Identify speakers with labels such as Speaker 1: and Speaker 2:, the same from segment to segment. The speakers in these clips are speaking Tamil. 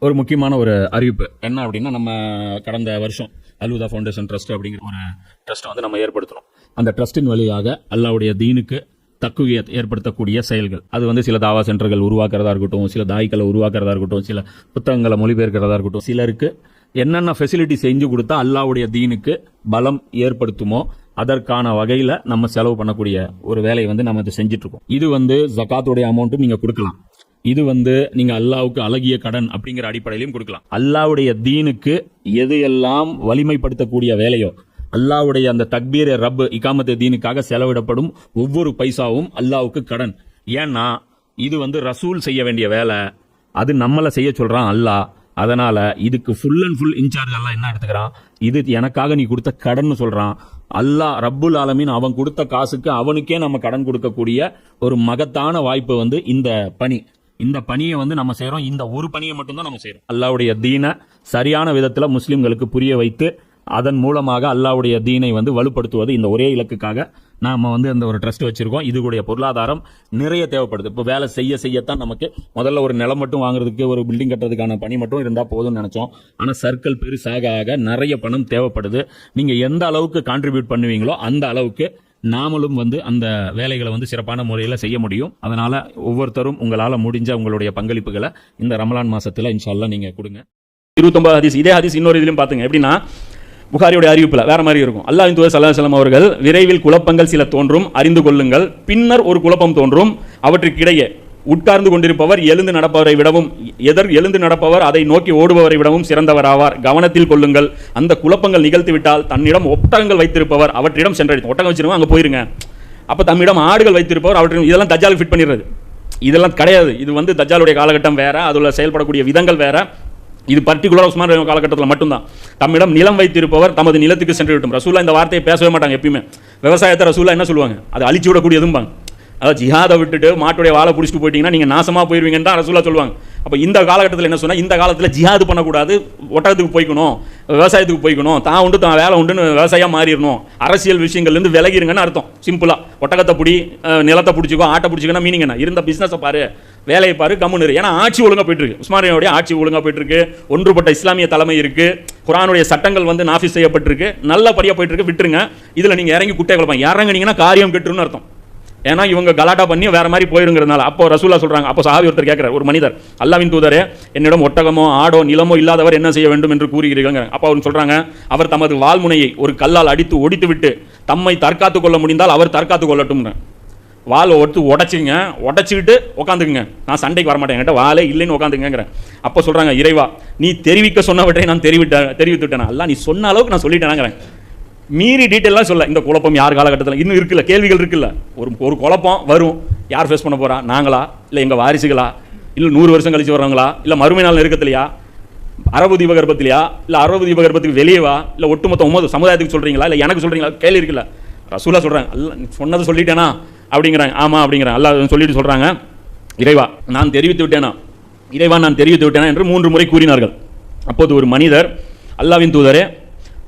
Speaker 1: ஒரு முக்கியமான ஒரு அறிவிப்பு என்ன அப்படின்னா, நம்ம கடந்த வருஷம் அல்ஹுதா ஃபவுண்டேஷன் ட்ரஸ்ட் அப்படிங்கிற ஒரு ட்ரஸ்ட்டை வந்து நம்ம ஏற்படுத்தணும். அந்த ட்ரஸ்டின் வழியாக அல்லாஹ்வுடைய தீனுக்கு தக்குவியத் ஏற்படுத்தக்கூடிய செயல்கள், அது வந்து சில தாவா சென்டர்கள் உருவாக்குறதா இருக்கட்டும், சில தாய்களை உருவாக்குறதா இருக்கட்டும், சில புத்தகங்களை மொழிபெயர்க்கிறதா இருக்கட்டும், சிலருக்கு என்னென்ன ஃபெசிலிட்டி செஞ்சு கொடுத்தா அல்லாஹ்வுடைய தீனுக்கு பலம் ஏற்படுத்துமோ அதற்கான வகையில் நம்ம செலவு பண்ணக்கூடிய ஒரு வேலையை வந்து நம்ம இதை செஞ்சுட்டு இருக்கோம். இது வந்து ஜகாத்துடைய அமௌண்ட்டும் நீங்க கொடுக்கலாம். இது வந்து நீங்க அல்லாஹ்வுக்கு அழகிய கடன் அப்படிங்கிற அடிப்படையிலையும் கொடுக்கலாம். அல்லாஹ்வுடைய தீனுக்கு எது எல்லாம் வலிமைப்படுத்தக்கூடிய வேலையோ, அல்லாஹ்வுடைய அந்த தக்பீர் ரப் இகாமத் தீனுக்காக செலவிடப்படும் ஒவ்வொரு பைசாவும் அல்லாஹ்வுக்கு கடன். ஏன்னா இது வந்து ரசூல் செய்ய வேண்டிய வேலை, அது நம்மளை செய்ய சொல்றான் அல்லாஹ். அதனால இதுக்கு ஃபுல் அண்ட் ஃபுல் இன்சார்ஜ் அல்லாஹ் என்ன எடுத்துக்கிறான், இது எனக்காக நீ கொடுத்த கடன் சொல்றான். அல்லாஹ் ரப்புல் ஆலமீன் அவன் கொடுத்த காசுக்கு அவனுக்கே நம்ம கடன் கொடுக்கக்கூடிய ஒரு மகத்தான வாய்ப்பு வந்து இந்த பணி. இந்த பணியை வந்து நம்ம செய்யறோம். இந்த ஒரு பணியை மட்டும்தான் நம்ம செய்யறோம். அல்லாஹ்வுடைய தீனை சரியான விதத்துல முஸ்லிம்களுக்கு புரிய வைத்து அதன் மூலமாக அல்லாஹ்வுடைய தீனை வந்து வலுப்படுத்துவது, இந்த ஒரே இலக்குக்காக நாம வந்து அந்த ஒரு ட்ரஸ்ட் வச்சிருக்கோம். இதுடைய பொருளாதாரம் நிறைய தேவைப்படுது. இப்போ வேலை செய்யத்தான் நமக்கு முதல்ல ஒரு நிலம் மட்டும் வாங்குறதுக்கு, ஒரு பில்டிங் கட்டுறதுக்கான பணி மட்டும் இருந்தா போதும்னு நினைச்சோம். ஆனா சர்க்கிள் பெருசாக ஆக நிறைய பணம் தேவைப்படுது. நீங்க எந்த அளவுக்கு கான்ட்ரிபியூட் பண்ணுவீங்களோ அந்த அளவுக்கு நாமளும் வந்து அந்த வேலைகளை வந்து சிறப்பான முறையில் செய்ய முடியும். அதனால ஒவ்வொருத்தரும் உங்களால முடிஞ்ச உங்களுடைய பங்களிப்புகளை இந்த ரமலான் மாசத்துல இன்ஷா அல்லாஹ் நீங்க கொடுங்க. 29 ஹதீஸ். இதே ஹதீஸ் இன்னொரு இதிலும் பாத்துங்க. எப்படின்னா புகாரியுடைய அறிவிப்புல வேற மாதிரி இருக்கும். அல்லாஹ்வின் தூதர் ஸல்லல்லாஹு அலைஹி வஸல்லம் அவர்கள், விரைவில் குழப்பங்கள் சில தோன்றும், அறிந்து கொள்ளுங்கள். பின்னர் ஒரு குழப்பம் தோன்றும், அவற்றுக்கிடையே உட்கார்ந்து கொண்டிருப்பவர் எழுந்து நடப்பவரை விடவும், எழுந்து நடப்பவர் அதை நோக்கி ஓடுபவரை விடவும் சிறந்தவராவார். கவனத்தில் கொள்ளுங்கள். அந்த குழப்பங்கள் நிகழ்த்தி விட்டால் தன்னிடம் ஒட்டகங்கள் வைத்திருப்பவர் அவற்றிடம் சென்றடையும். ஒட்டகம் வச்சிருக்கோம், அங்கே போயிருங்க. அப்போ தம்மிடம் ஆடுகள் வைத்திருப்பவர் அவற்றிடம், இதெல்லாம் தஜ்ஜாலுக்கு ஃபிட் பண்ணிடுறது. இதெல்லாம் கிடையாது. இது வந்து தஜ்ஜாலுடைய காலகட்டம் வேற, அதில் செயல்படக்கூடிய விதங்கள் வேற. இது பர்டிகுலர் உஸ்மான் காலகட்டத்தில் மட்டும்தான். தம்மிடம் நிலம் வைத்திருப்பவர் தமது நிலத்துக்கு சென்று விட்டும். ரசூலா இந்த வார்த்தையை பேசவே மாட்டாங்க எப்பயுமே. விவசாயத்தை ரசூலா என்ன சொல்லுவாங்க, அது அழிச்சு விடக்கூடியதும்பாங்க. அதாவது ஜிஹாதை விட்டுட்டு மாட்டுடைய வாழை பிடிச்சிட்டு போயிட்டீங்கன்னா நீங்கள் நாசமாக போயிருவீங்கன்னு தான் ரசூலா சொல்லுவாங்க. அப்போ இந்த காலகட்டத்தில் என்ன சொன்னால், இந்த காலத்தில் ஜிஹாது பண்ணக்கூடாது, ஒட்டகத்துக்கு போய்க்கணும், விவசாயத்துக்கு போய்க்கணும், தான் உண்டு தான் வேலை உண்டுன்னு விவசாயம் மாறிடணும், அரசியல் விஷயங்கள்லேருந்து விலகிருங்கன்னு அர்த்தம். சிம்பிளாக ஒட்டகத்தை பிடி, நிலத்தை பிடிச்சிக்கோ, ஆட்டை பிடிச்சிக்கன்னா மீனிங் என்ன, இருந்த பிஸ்னஸை பாரு, வேலையை பாரு, கம்முன்னு. ஏன்னா ஆட்சி ஒழுங்காக போயிட்டு இருக்கு. உஸ்மானியாவுடைய ஆட்சி ஒழுங்காக போயிட்டு இருக்கு. ஒன்றுபட்ட இஸ்லாமிய தலைமை இருக்கு. குர்ஆனுடைய சட்டங்கள் வந்து நாஃபிஸ் செய்யப்பட்டிருக்கு. நல்லபடியாக போயிட்டு இருக்கு. விட்டுருங்க. இதில் நீங்கள் இறங்கி குட்டை குழப்பம், இறங்குனீங்கன்னா காரியம் கெட்டுருன்னு அர்த்தம். ஏன்னா இவங்க கலாட்டா பண்ணி வேற மாதிரி போயிருங்கிறதுனால. அப்போ ரசூலா சொல்றாங்க, அப்போ சஹாபி ஒருத்தர் கேட்கிறார், ஒரு மனிதர், அல்லாஹ்வின் தூதரே, என்னிடம் ஒட்டகமோ ஆடோ நிலமோ இல்லாதவர் என்ன செய்ய வேண்டும் என்று கூறுகிறீர்கள். அப்போ அவர் சொல்றாங்க, அவர் தமது வால்முனையை ஒரு கல்லால் அடித்து ஒடித்து விட்டு தம்மை தற்காத்து கொள்ள முடிந்தால் அவர் தற்காத்து கொள்ளட்டும். வால் உடச்சிக்கிட்டு உட்காந்துக்குங்க, நான் சண்டைக்கு வரமாட்டேன், என்கிட்ட வாலே இல்லைன்னு உட்காந்துங்கிறேன். அப்போ சொல்றாங்க, இறைவா நீ தெரிவிக்க சொன்னவற்றை நான் தெரிவித்துட்டேன். அல்ல நீ சொன்ன அளவுக்கு நான் சொல்லிட்டேனாங்கிறேன். மீறி டீட்டெயிலாக சொல்ல. இந்த குழப்பம் யார் காலகட்டத்தில் இன்னும் இருக்குல்ல, கேள்விகள் இருக்குல்ல. ஒரு குழப்பம் வரும், யார் ஃபேஸ் பண்ண போறா, நாங்களா இல்லை எங்கள் வாரிசுகளா, இல்லை 100 வருஷம் கழிச்சு வர்றவங்களா, இல்லை மறுமை நாள் நெருக்கத்திலையா, அரபு தீபகற்பத்திலையா, இல்லை அரபு தீபகற்பத்துக்கு வெளியேவா, இல்லை ஒட்டுமொத்த சமுதாயத்துக்கு சொல்றீங்களா, இல்லை எனக்கு சொல்றீங்களா, கேள்வி இருக்குல்ல. ரசூலா சொல்றாங்க, அல்ல சொன்னதை சொல்லிட்டேனா அப்படிங்கிறாங்க. ஆமா அப்படிங்கிறாங்க. அல்லாஹ் சொல்லிட்டு சொல்றாங்க, இறைவா நான் தெரிவித்து விட்டேனா என்று 3 முறை கூறினார்கள். அப்போது ஒரு மனிதர், அல்லாஹ்வின் தூதரே,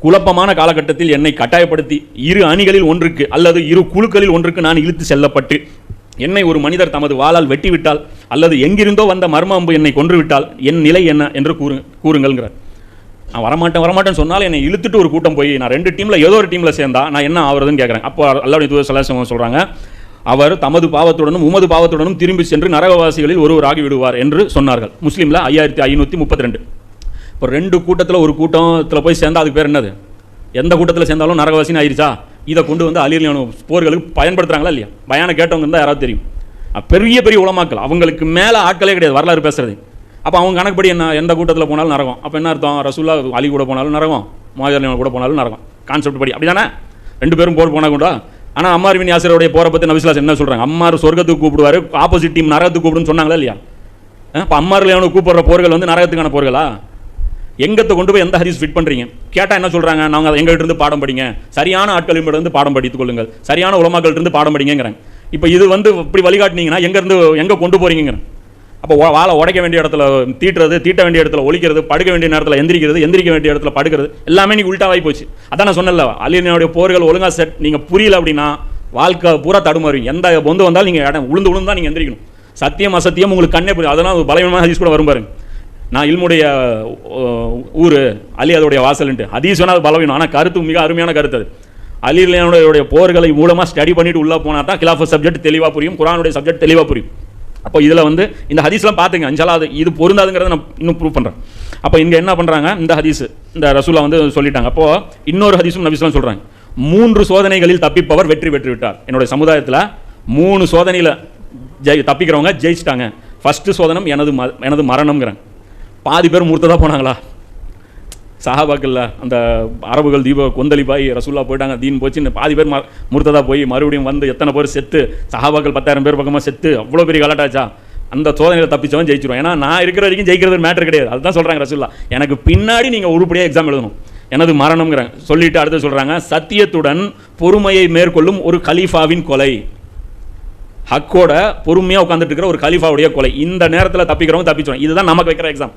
Speaker 1: குழப்பமான காலகட்டத்தில் என்னை கட்டாயப்படுத்தி 2 அணிகளில் ஒன்றுக்கு அல்லது 2 குழுக்களில் ஒன்றுக்கு நான் இழுத்து செல்லப்பட்டு என்னை ஒரு மனிதர் தமது வாளால் வெட்டிவிட்டால் அல்லது எங்கிருந்தோ வந்த மர்ம அம்பு என்னை கொன்றுவிட்டால் என் நிலை என்ன என்று கூறுங்கள்ங்கிறார். நான் வரமாட்டேன்னு சொன்னால் என்னை இழுத்துட்டு ஒரு கூட்டம் போய் நான் 2 டீமில் ஏதோ ஒரு டீமில் சேர்ந்தா நான் என்ன ஆகுறதுன்னு கேட்குறேன். அப்போ அல்லாஹ்வுடைய தூதர் ஸல்லல்லாஹு அலைஹி வஸல்லம் சொல்கிறாங்க, அவர் தமது பாவத்துடனும் உமது பாவத்துடனும் திரும்பி சென்று நரகவாசிகளில் ஒருவராகி விடுவார் என்று சொன்னார்கள். முஸ்லீமில் 5532. இப்போ 2 கூட்டத்தில் ஒரு கூட்டத்தில் போய் சேர்ந்தா அதுக்கு பேர் என்னது? எந்த கூட்டத்தில் சேர்ந்தாலும் நரகவாசின்னு ஆயிடுச்சா? இதை கொண்டு வந்து அலியலியான போர்களுக்கு பயன்படுத்துகிறாங்களா இல்லையா? பயானை கேட்டவங்க இருந்தால் யாராவது தெரியும். பெரிய பெரிய உலமாக்கள், அவங்களுக்கு மேலே ஆட்களே கிடையாது வரலாறு பேசுறது. அப்போ அவங்க கணக்குப்படி என்ன, எந்த கூட்டத்தில் போனாலும் நரகம். அப்போ என்ன அர்த்தம்? ரசூல்லா அலி கூட போனாலும் நரகம், முஹாஜிர் கூட போனாலும் நரகம். கான்செப்ட் படி அப்படி தானே 2 பேரும் போர் போனால் கூட. ஆனால் அம்மார் பின் யாசிரோடைய போரை பற்றி நபி ஸல்லல்லாஹு அலைஹி வஸல்லம் என்ன சொல்கிறாங்க? அம்மார் சொர்க்கத்துக்கு கூப்பிடுவார், ஆப்போசிட் டீம் நரகத்துக்கு கூப்பிடுன்னு சொன்னாங்களா இல்லையா? இப்போ அம்மாரில் கூப்பிடுற போர்கள் வந்து நரகத்துக்கான போர்களா? எங்கத்தை கொண்டு போய் எந்த ஹதீஸ் ஃபிட் பண்ணுறீங்க கேட்டால் என்ன சொல்கிறாங்க? நாங்கள் எங்கள்கிட்ட இருந்து பாடம் படிங்க, சரியான ஆட்களிடமிருந்து பாடம் படித்துக் கொள்ளுங்கள், சரியான உலமாக்கள்கிட்ட பாடம் படிங்கிறாங்க. இப்போ இது வந்து இப்படி வழிகாட்டினீங்கன்னா எங்கே கொண்டு போகிறீங்கிறேன். அப்போ வாழை உடைக்க வேண்டிய இடத்துல தீட்ட வேண்டிய இடத்துல ஒழிக்கிறது, படுக்க வேண்டிய நேரத்தில் எந்திரிக்க வேண்டிய இடத்துல படுக்கிறது, எல்லாமே நீ உள்டாவாகி போச்சு. அதான் நான் சொன்னல, அலியனுடைய போர்கள் ஒழுங்காக செட் நீங்கள் புரியல அப்படின்னா வாழ்க்கை பூரா தடுமாறுவீங்க. எந்த பொந்து வந்தாலும் நீங்கள் உளுந்து தான் நீங்கள் எந்திரிக்கணும். சத்தியம் அசத்தியம் உங்களுக்கு கண்ணே புரியும். அதெல்லாம் பலவீனமான ஹதீஸ் கூட வரும் பாருங்க. நான் இல்முடைய ஊர், அலி அதோடைய வாசல்ன்ட்டு. ஹதீஸ் வேணா அது பலவீனம், ஆனால் கருத்து மிக அருமையான கருத்து. அது அலி ரலியல்லாஹு போர்களை மூலமாக ஸ்டடி பண்ணிட்டு உள்ளே போனால் தான் கிலாஃபத் சப்ஜெக்ட் தெளிவாக புரியும், குர்ஆனுடைய சப்ஜெக்ட் தெளிவாக புரியும். அப்போ இதில் வந்து இந்த ஹதீஸ்லாம் பார்த்துங்க, இன்ஷால்லா அது இது பொருந்தாதுங்கிறத நான் இன்னும் ப்ரூவ் பண்ணுறேன். அப்போ இங்கே என்ன பண்ணுறாங்க, இந்த ஹதீஸ் இந்த ரசூலா வந்து சொல்லிட்டாங்க. அப்போது இன்னொரு ஹதீஸும் நபிஸ்லாம் சொல்கிறாங்க, 3 சோதனைகளில் தப்பிப்பவர் வெற்றி பெற்று விட்டார். என்னுடைய சமுதாயத்தில் 3 சோதனையில் தப்பிக்கிறவங்க ஜெயிச்சிட்டாங்க. ஃபஸ்ட்டு சோதனம் எனது மரணம்ங்கிறாங்க. பாதி பேர் முர்த்ததா போனாங்களா சஹாபாக்கள்ல, அந்த அரபுகள் தீப கொந்தளிப்பாய் ரசூல்லா போயிட்டாங்க, தீன் போச்சு, பாதி பேர் முர்த்ததா போய் மறுபடியும் வந்து எத்தனை பேர் செத்து, சஹாபாக்கள் 10,000 பேர் பக்கமாக செத்து, அவ்வளோ பெரிய கலாட்டாச்சா. அந்த சோதனையில் தப்பிச்சவன் ஜெயிச்சிருவோம். ஏன்னா நான் இருக்கிற வரைக்கும் ஜெயிக்கிறது மேட்டர் கிடையாது. அதுதான் சொல்கிறாங்க ரசூல்லா, எனக்கு பின்னாடி நீங்கள் உருப்படியாக எக்ஸாம் எழுதணும், எனது மரணம்ங்கிறாங்க. சொல்லிட்டு அடுத்து சொல்கிறாங்க, சத்தியத்துடன் பொறுமையை மேற்கொள்ளும் ஒரு கலீஃபாவின் கொலை. ஹக்கோட பொறுமையாக உட்காந்துட்டு இருக்கிற ஒரு கலீஃபாவுடைய கொலை. இந்த நேரத்தில் தப்பிக்கிறவங்க தப்பிச்சிடும். இதுதான் நமக்கு வைக்கிற எக்ஸாம்,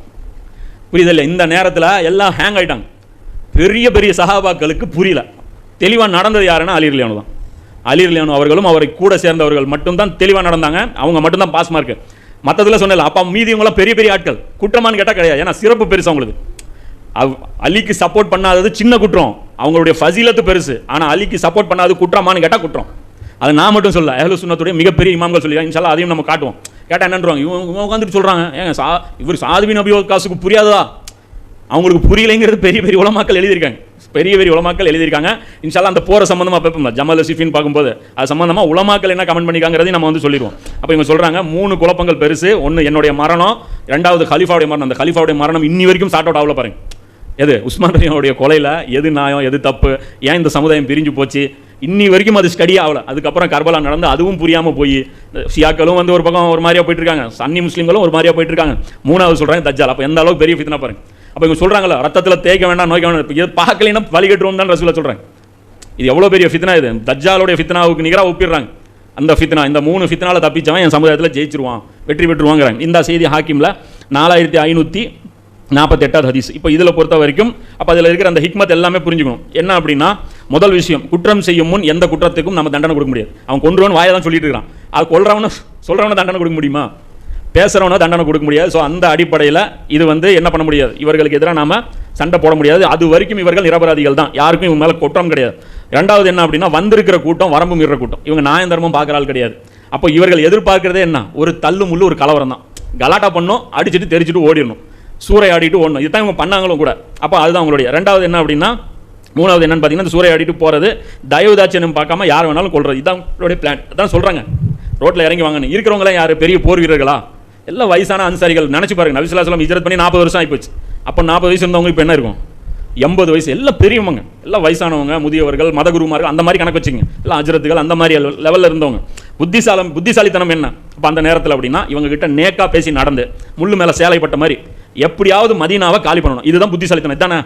Speaker 1: புரியுதில்லை? இந்த நேரத்தில் எல்லாம் ஹேங் ஆகிட்டாங்க. பெரிய பெரிய சஹாபாக்களுக்கு புரியல. தெளிவாக நடந்தது யாருன்னா அலி ரலியல்லாஹு தான். அலி ரலியல்லாஹு அவர்களும் அவரை கூட சேர்ந்தவர்கள் மட்டும்தான் தெளிவாக நடந்தாங்க. அவங்க மட்டும்தான் பாஸ் மார்க்கு. மற்றதில் சொன்னல, அப்போ மீதியவங்களாம் பெரிய பெரிய ஆட்கள். குற்றமானு கேட்டால் கிடையாது, ஏன்னா சிறப்பு பெருசு அவங்களுக்கு. அலிக்கு சப்போர்ட் பண்ணாதது சின்ன குற்றம், அவங்களுடைய ஃபசீலத்து பெருசு. ஆனால் அலிக்கு சப்போர்ட் பண்ணாதது குற்றமானு கேட்டால் குற்றம். அது நான் மட்டும் சொல்ல, அஹ்லு சுன்னத்துடைய மிகப்பெரிய இமாம்கள் சொல்லி இன்ஷால்லா அதையும் நம்ம காட்டுவோம். கேட்டால் என்னன்றாங்க, இவங்க உட்காந்துட்டு சொல்கிறாங்க, ஏங்க இவர் சாதுபி நபி காசுக்கு புரியாததா? அவங்களுக்கு புரியலைங்கிறது பெரிய பெரிய உலமாக்கள் எழுதியிருக்காங்க, பெரிய பெரிய உலமாக்கள் எழுதியிருக்காங்க. இன்ஷால்லா அந்த போகிற சம்மந்தமாக பார்ப்போம், ஜமல் சிஃபின் பார்க்கும்போது அது சம்மந்தமாக உலமாக்கள் என்ன கமெண்ட் பண்ணிக்காங்கிறதையும் நம்ம வந்து சொல்லிடுவோம். அப்போ இவங்க சொல்கிறாங்க 3 குழப்பங்கள் பெருசு. ஒன்று என்னுடைய மரணம், 2வது கலீஃபாவுடைய மரணம். அந்த கலீஃபாவுடைய மரணம் இன்னி வரைக்கும் சார்ட் அவுட் ஆகல பாருங்க. எது உஸ்மான் ரலியல்லாஹுடைய கொலையில் எது நியாயம் எது தப்பு, ஏன் இந்த சமுதாயம் பிரிஞ்சு போச்சு, இன்னி வரைக்கும் அது ஸ்டடி ஆகல. அதுக்கப்புறம் கர்பலா நடந்து அதுவும் புரியாமல் போய் ஷியாக்களும் வந்து ஒரு பக்கம் ஒரு மாதிரியா போயிட்டு இருக்காங்க, சன்னி முஸ்லீம்களும் ஒரு மாதிரியா போயிட்டு இருக்காங்க. 3வது சொல்கிறாங்க தஜ்ஜால். அப்போ எந்த அளவுக்கு பெரிய ஃபித்னா பாருங்க. அப்போ இவங்க சொல்கிறாங்களா, ரத்தத்தில் தேய்க்க வேண்டாம், நோய்க்க வேண்டாம், இது பார்க்கலைன்னா வழிகட்டுவோம் தான் ரசூலா சொல்கிறாங்க. இது எவ்வளோ பெரிய ஃபித்னா இது, தஜ்ஜாலுடைய ஃபித்னாவுக்கு நிகராக ஒப்பிடுறாங்க. அந்த ஃபித்னா, இந்த 3 ஃபித்னாவில் தப்பிச்சவன் என் சமுதாயத்தில் ஜெயிச்சிருவான், வெற்றி பெற்றுவாங்கிறாங்க. இந்த செய்தி ஹாக்கிமில் 4548 ஹதீஸ். இப்போ இதில் பொறுத்த வரைக்கும் அப்போ அதில் இருக்கிற அந்த ஹிக்மத் எல்லாமே புரிஞ்சுக்கணும். என்ன அப்படின்னா, முதல் விஷயம், குற்றம் செய்யும் முன் எந்த குற்றத்துக்கும் நம்ம தண்டனை கொடுக்க முடியாது. அவன் கொன்றவன் வாயை தான் சொல்லிட்டு இருக்கிறான், அது கொல்றவன சொல்கிறவனை தண்டனை கொடுக்க முடியுமா? பேசுகிறவனை தண்டனை கொடுக்க முடியாது. ஸோ அந்த அடிப்படையில் இது வந்து என்ன பண்ண முடியாது, இவர்களுக்கு எதிராக நாம் சண்டை போட முடியாது. அது வரைக்கும் இவர்கள் நிரபராதிகள் தான், யாருக்கும் இவங்க மேலே குற்றம் கிடையாது. 2வது என்ன அப்படின்னா, வந்திருக்கிற கூட்டம் வரம்பு மீற கூட்டம், இவங்க நியாயம் தர்மம் பார்க்குற ஆள் கிடையாது. அப்போ இவர்கள் எதிர்பார்க்கிறதே என்ன, ஒரு தள்ளு முள்ளு ஒரு கலவரம் தான். கலாட்டா பண்ணணும், அடிச்சுட்டு தெரிச்சுட்டு ஓடிடணும், சூறையாடிட்டு ஓடணும். இதுதான் இவங்க பண்ணாங்களும் கூட. அப்போ அதுதான் அவங்களுடைய 2வது என்ன அப்படின்னா. 3வது என்னன்னு பார்த்தீங்கன்னா, இந்த சூறையாடிட்டு போகிறது, தயவுதாட்சியம் பார்க்காம யார் வேணாலும் கொள்றது. இதுதான் அவங்களுடைய பிளான். அதான் சொல்கிறாங்க, ரோட்டில் இறங்கி வாங்கன்னு. இருக்கிறவங்களாம் யார், பெரிய போர் வீரர்களா? எல்லாம் வயசான அன்சாரிகள். நினச்சி பாருங்க, நபி ஸல்லல்லாஹு அலைஹி வஸல்லம் ஹிஜ்ரத் பண்ணி 40 வருஷம் ஆகிப்போச்சு. அப்போ 40 வயசு இருந்தவங்க இப்போ என்ன இருக்கும், 80 வயசு. எல்லாம் பெரியவங்க, எல்லாம் வயசானவங்க, முதியவர்கள், மதகுருமார்கள், அந்த மாதிரி கணக்கு வச்சுங்க. எல்லாம் அஜ்ரத்துகள் அந்த மாதிரி லெவலில் இருந்தவங்க. புத்திசாலித்தனம் என்ன அப்போ அந்த நேரத்தில் அப்படின்னா, இவங்க கிட்ட நேக்கா பேசி நடந்து முள்ளு மேலே சேலைப்பட்ட மாதிரி எப்படியாவது மதீனாவை காலி பண்ணணும். இதுதான் புத்திசாலித்தனம் தானே.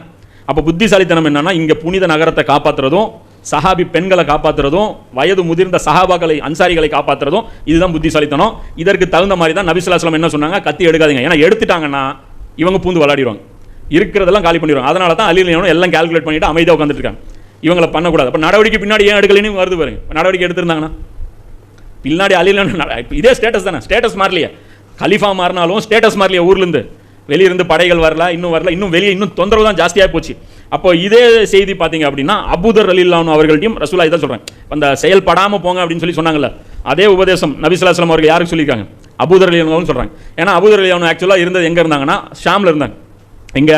Speaker 1: அப்போ புத்திசாலித்தனம் என்னன்னா, இங்கே புனித நகரத்தை காப்பாற்றுறதும், சஹாபி பெண்களை காப்பாற்றுறதும், வயது முதிர்ந்த சஹாபாக்களை அன்சாரிகளை காப்பாற்றுறதும், இதுதான் புத்திசாலித்தனம். இதற்கு தகுந்த மாதிரி தான் நபி ஸல்லல்லாஹு அலைஹி வஸல்லம் என்ன சொன்னாங்க, கத்தி எடுக்காதீங்க. ஏன்னா எடுத்துட்டாங்கன்னா இவங்க பூந்து விளையாடிடுவாங்க, இருக்கிறதெல்லாம் காலி பண்ணிடுவாங்க. அதனால தான் அலி ரலியல்லாஹு எல்லாம் கால்குலேட் பண்ணிட்டு அமைதியாக உட்காந்துட்டு இருக்காங்க. இவங்களை பண்ணக்கூடாது. அப்போ நடவடிக்கை பின்னாடி ஏன் எடுக்கலைன்னு வருது பாருங்க. நடவடிக்கை எடுத்திருந்தாங்கன்னா பின்னாடி அலி ரலியல்லாஹு இதே ஸ்டேட்டஸ் தானே, ஸ்டேட்டஸ் மாறலையே. கலீஃபா மாறினாலும் ஸ்டேட்டஸ் மாறலையே, ஊர்லேருந்து வெளியிருந்து படைகள் வரல, இன்னும் வெளியே இன்னும் தொந்தரவு தான் ஜாஸ்தியாக போச்சு. அப்போ இதே செய்தி பார்த்தீங்க அப்படின்னா, அபூதர் ரலியல்லாஹு அன்ஹு அவர்கள்ட்டையும் ரசூலா இதான் சொல்கிறாங்க, அந்த செயல்படாமல் போங்க அப்படின்னு சொன்னாங்கல்ல, அதே உபதேசம் நபி ஸல்லல்லாஹு அலைஹி வஸல்லம் அவர்கள் யாருக்கு சொல்லியிருக்காங்க, அபூதர் ரலியல்லாஹு அன்ஹு சொல்கிறாங்க. ஏன்னா அபூதர் ரலியல்லாஹு அன்ஹு ஆக்சுவலாக இருந்தது எங்கே இருந்தாங்கன்னா, ஷாமில் இருந்தாங்க. இங்கே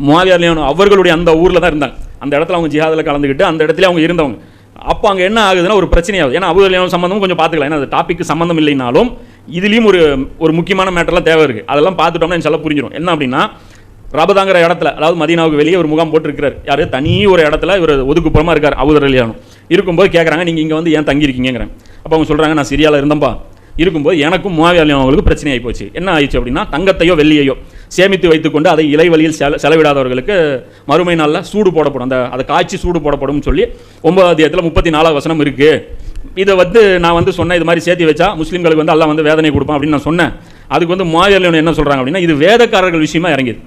Speaker 1: முஆவியா ரலியல்லாஹு அன்ஹு அவர்களுடைய அந்த ஊரில் தான் இருந்தாங்க. அந்த இடத்துல அவங்க ஜிஹாதில் கலந்துக்கிட்டு அந்த இடத்துல அவங்க இருந்தவங்க. அப்போ அங்கே என்ன ஆகுதுன்னா, ஒரு பிரச்சனையாகுது. ஏன்னா அபூதர் ரலியல்லாஹு அன்ஹு சம்மந்தமும் கொஞ்சம் பார்த்துக்கலாம். ஏன்னா அது டாபிக்கு சம்மந்தம் இல்லைனாலும் இதுலேயும் ஒரு முக்கியமான மேட்டர்லாம் தேவை இருக்குது. அதெல்லாம் பார்த்துட்டோம்னா இன்ஷால்லா புரிஞ்சிடும். என்ன அப்படின்னா, ரபதாங்கிற இடத்துல, அதாவது மதீனாவுக்கு வெளியே ஒரு முகாம் போட்டுருக்கிறார். யார், தனி ஒரு இடத்துல இவர் ஒதுக்குப்புறமா இருக்கார் அபூதர் ரலியல்லாஹு அன்ஹு. இருக்கும்போது கேட்குறாங்க, நீங்கள் இங்கே வந்து ஏன் தங்கியிருக்கீங்கிறாங்க. அப்போ அவங்க சொல்கிறாங்க, நான் சிரியாவில் இருந்தேன்ப்பா, இருக்கும்போது எனக்கும் முஆவியா ரலியல்லாஹு அவங்களுக்கு பிரச்சனை ஆகி போச்சு. என்ன ஆயிடுச்சு அப்படின்னா, தங்கத்தையோ வெள்ளியையோ சேமித்து வைத்துக்கொண்டு அதை இலை வழியில் செலவிடாதவர்களுக்கு மறுமை நாளில் சூடு போடப்படும், அதை காய்ச்சி சூடு போடப்படும் சொல்லி 9வது அத்தியாயத்தில் 34வது வசனம் இருக்குது. இதை வந்து நான் வந்து சொன்னேன், இது மாதிரி சேர்த்து வச்சா முஸ்லீம்களுக்கு வந்து அல்லாஹ் வந்து வேதனை கொடுப்பான் அப்படின்னு நான் சொன்னேன். அதுக்கு வந்து முஆவியா ரலியல்லாஹு என்ன சொல்கிறாங்க அப்படின்னா, இது வேதக்காரர்கள் விஷயமா இறங்கிது,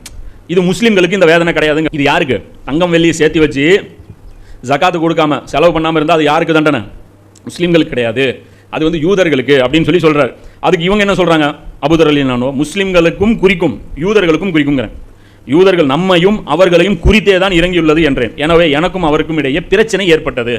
Speaker 1: இது முஸ்லீம்களுக்கு இந்த வேதனை கிடையாதுங்க. இது யாருக்கு, தங்கம் வெள்ளியை சேர்த்து வச்சு ஜகாத்து கொடுக்காம செலவு பண்ணாமல் இருந்தால் அது யாருக்கு தண்டனை, முஸ்லீம்களுக்கு கிடையாது, அது வந்து யூதர்களுக்கு அப்படின்னு சொல்லி சொல்கிறார். அதுக்கு இவங்க என்ன சொல்கிறாங்க, அபூதர் ரலியல்லாஹு அன்ஹு முஸ்லிம்களுக்கும் குறிக்கும் யூதர்களுக்கும் குறிக்குங்கிறேன். யூதர்கள் நம்மையும் அவர்களையும் குறித்தே தான் இறங்கியுள்ளது என்றேன். எனவே எனக்கும் அவருக்கும் இடையே பிரச்சனை ஏற்பட்டது.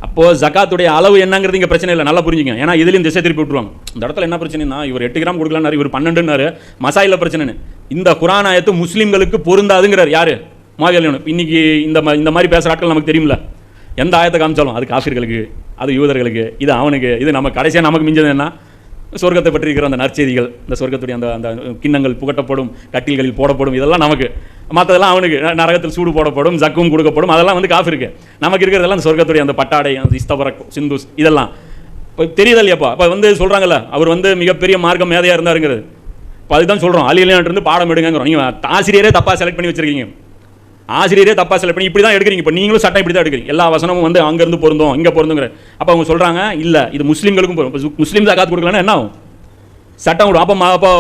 Speaker 1: அப்போ ஜகாத்துடைய அளவு என்னங்கிறது இங்கே பிரச்சனை இல்லை, நல்லா புரிஞ்சுங்க. ஏன்னா இதுலையும் திசை திருப்பி விட்டுருவாங்க. இந்த இடத்துல என்ன பிரச்சனைனா, இவர் 8 கிராம் கொடுக்கலான்னாரு, இவர் 12ன்னாரு, மசாயில பிரச்சனைன்னு. இந்த குர்ஆன் ஆயத்து முஸ்லீம்களுக்கு பொருந்தாதுங்கிறார் யாரு? முஆவியா ரலியல்லாஹு அன்ஹு. இன்னைக்கு இந்த மாதிரி பேசுகிற ஆட்கள் நமக்கு தெரியும்ல, எந்த ஆயத்தை காமிச்சாலும் அது காஃபிர்களுக்கு, அது யூதர்களுக்கு, இது அவனுக்கு, இது நம்ம கடைசியாக நமக்கு மிஞ்சது என்ன, சொர்க்கத்தை பற்றி இருக்கிற அந்த நற்செய்திகள், இந்த சொர்க்கத்துடைய அந்த அந்த கிண்ணங்கள் புகட்டப்படும், கட்டில்களில் போடப்படும், இதெல்லாம் நமக்கு. மற்றதெல்லாம் அவனுக்கு, நரகத்தில் சூடு போடப்படும், ஜக்கும் கொடுக்கப்படும், அதெல்லாம் வந்து காஃபிருக்கு. நமக்கு இருக்கிறதெல்லாம் அந்த சொர்க்கத்துடைய அந்த பட்டாடை, அந்த இஸ்தபரக், சிந்துஸ், இதெல்லாம் இப்போ தெரியுதா இல்லையாப்பா? அப்போ வந்து சொல்கிறாங்கல்ல, அவர் வந்து மிகப்பெரிய மார்க்க மேதையாக இருந்தாருங்கிறது. இப்போ அதுதான் சொல்கிறோம், அலி இருந்து பாடம் எடுங்கிறோம். நீங்கள் ஆசிரியரே தப்பாக செலக்ட் பண்ணி வச்சிருக்கீங்க, ஆசிரியரே தப்பாக செலக்ட் பண்ணி இப்படி தான் எடுக்கிறீங்க. இப்போ நீங்களும் சட்டம் இப்படி தான் எடுக்கிறீங்க, எல்லா வசனமும் வந்து அங்கேருந்து பொருந்தும், இங்கே பொருந்துங்கிற. அப்போ அவங்க சொல்கிறாங்க இல்லை இது முஸ்லீம்களுக்கும் பொருந்தும். முஸ்லீம் ஜகாத் கொடுக்கலன்னா என்ன ஆகும்? சட்டம் கொடுக்கும். அப்போ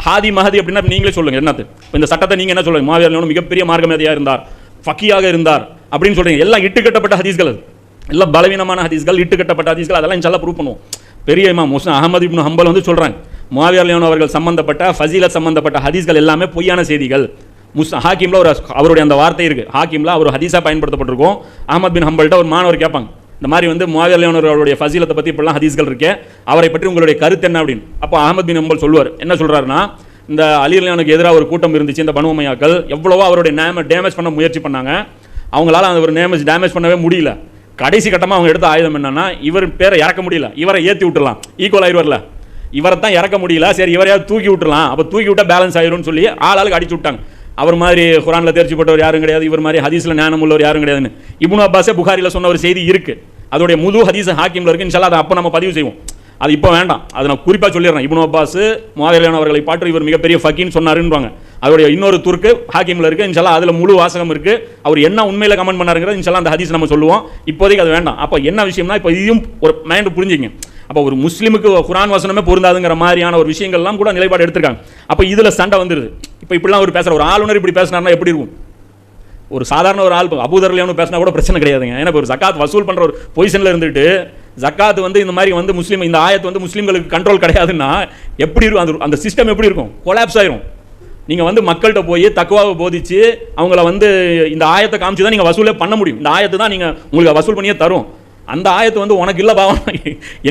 Speaker 1: ஹாதி மஹதி அப்படின்னா நீங்களே சொல்லுங்கள் என்னது? இப்போ இந்த சட்டத்தை நீங்கள் என்ன சொல்லுங்கள்? முஆவியா ரலியல்லாஹு அன்ஹு மிகப்பெரிய மார்க்கமேதையாக இருந்தார், ஃபக்கியாக இருந்தார் அப்படின்னு சொல்கிறீங்க. எல்லாம் இட்டுக்கட்டப்பட்ட ஹதீஸ்கள், அது எல்லாம் பலவீனமான ஹதீஸ்கள், இட்டுக்கட்டப்பட்ட ஹதீஸ்கள். அதெல்லாம் இன்ஷா அல்லாஹ் ப்ரூவ் பண்ணுவோம். பெரிய இமாம் முஸ்லிம் அஹமது இப்னு ஹம்பல் வந்து சொல்கிறாங்க, முஆவியா ரலியல்லாஹு அன்ஹு அவர்கள் சம்பந்தப்பட்ட ஃபசீலத் சம்பந்தப்பட்ட ஹதீஸ்கள் எல்லாமே பொய்யான செய்திகள். ஹாக்கிமில் ஒரு அவருடைய அந்த வார்த்தை இருக்குது, ஹாக்கிமில் அவர் ஹதீஸாக பயன்படுத்தப்பட்டிருக்கும். அஹமத் பின் ஹம்பல்கிட்ட ஒரு மாணவர் கேட்பாங்க, இந்த மாதிரி வந்து முஆவியா ரலியல்லாஹு அன்ஹு அவருடைய ஃபசீலத்தை பற்றி இப்படிலாம் ஹதீஸ்கள் இருக்கே, அவரை பற்றி உங்களுடைய கருத்து என்ன அப்படின்னு. அப்போ அஹமத் பின் ஹம்பல் சொல்லுவார், என்ன சொல்கிறாருன்னா, இந்த அலி ரலியல்லாஹு அன்ஹுக்கு எதிராக ஒரு கூட்டம் இருந்துச்சு, இந்த பனு உமையாக்கள் எவ்வளவோ அவருடைய நேமை டேமேஜ் பண்ண முயற்சி பண்ணாங்க, அவங்களால அந்த ஒரு டேமேஜ் பண்ணவே முடியல. கடைசி கட்டமாக அவங்க எடுத்த ஆயுதம் என்னன்னா, இவர் பேரை இறக்க முடியல, இவரை ஏற்றி விட்டுலாம், ஈக்குவல் ஆயிடுவார்ல, இவரை தான் இறக்க முடியல, சரி இவரையாவது தூக்கி விட்டுலாம், அப்போ தூக்கி விட்டால் பேலன்ஸ் ஆயிரும்னு சொல்லி ஆளுக்கு அடிச்சு விட்டாங்க. அவர் மாதிரி குர்ஆனில் தேர்ச்சி போட்டவர் யாரும் கிடையாது, இவர் மாதிரி ஹதீஸில் ஞானம் உள்ளவர் யாரும் கிடையாதுன்னு இப்னு அப்பாஸே புகாரியில் சொன்ன ஒரு செய்தி இருக்குது. அதோடைய முழு ஹதீஸ் ஹாக்கிமில் இருக்குது. இன்ஷா அல்லாஹ் அதை அப்போ நம்ம பதிவு செய்வோம். அது இப்போ வேண்டாம், அதை நான் குறிப்பாக சொல்லிடுறேன். இப்னு அப்பாஸ் முஆவியா ரலியல்லாஹு அவர்களை பாட்டு இவர் மிகப்பெரிய ஃபக்கீன்னு சொன்னாருன்றாங்க. அதோடைய இன்னொரு துருக்கு ஹாக்கிமில் இருக்குது. இன்ஷா அல்லாஹ் அதில் முழு வாசகம் இருக்குது. அவர் என்ன உண்மையில் கமெண்ட் பண்ணாருங்கிறது இன்ஷா அல்லாஹ் அந்த ஹதீஸ் நம்ம சொல்லுவோம். இப்போதைக்கு அது வேண்டாம். அப்போ என்ன விஷயம்னா, இப்போ இதையும் ஒரு மைண்டு புரிஞ்சுங்க. அப்போ ஒரு முஸ்லீமுக்கு குர்ஆன் வசனமே பொருந்தாதுங்கிற மாதிரியான ஒரு விஷயங்கள்லாம் கூட நிலைப்பாடு எடுத்திருக்காங்க. அப்போ இதில் சண்டை வந்துடுது. இப்போ இப்படிலாம் ஒரு பேசுகிற ஒரு ஆளுநர் இப்படி பேசினார்னா எப்படி இருக்கும்? ஒரு சாதாரண ஒரு ஆள் அபூதர் ரலியல்லாஹு அன்ஹு பேசினா கூட பிரச்சனை கிடையாதுங்க. ஏன்னா ஒரு ஜகாத் வசூல் பண்ணுற ஒரு பொசிஷனில் இருந்துட்டு ஜகாத் வந்து இந்த மாதிரி வந்து முஸ்லீம், இந்த ஆயத்து வந்து முஸ்லீம்களுக்கு கண்ட்ரோல் கிடையாதுன்னா எப்படி இருக்கும்? அந்த சிஸ்டம் எப்படி இருக்கும்? கொலாப்ஸ் ஆயிரும். நீங்கள் வந்து மக்கள்கிட்ட போய் தக்குவாவை போதிச்சு அவங்கள வந்து இந்த ஆயத்தை காமிச்சு தான் நீங்கள் வசூலே பண்ண முடியும். இந்த ஆயத்தை தான் நீங்கள் உங்களுக்கு வசூல் பண்ணியே தரும். அந்த ஆயத்து வந்து உனக்கு இல்லை பாவம்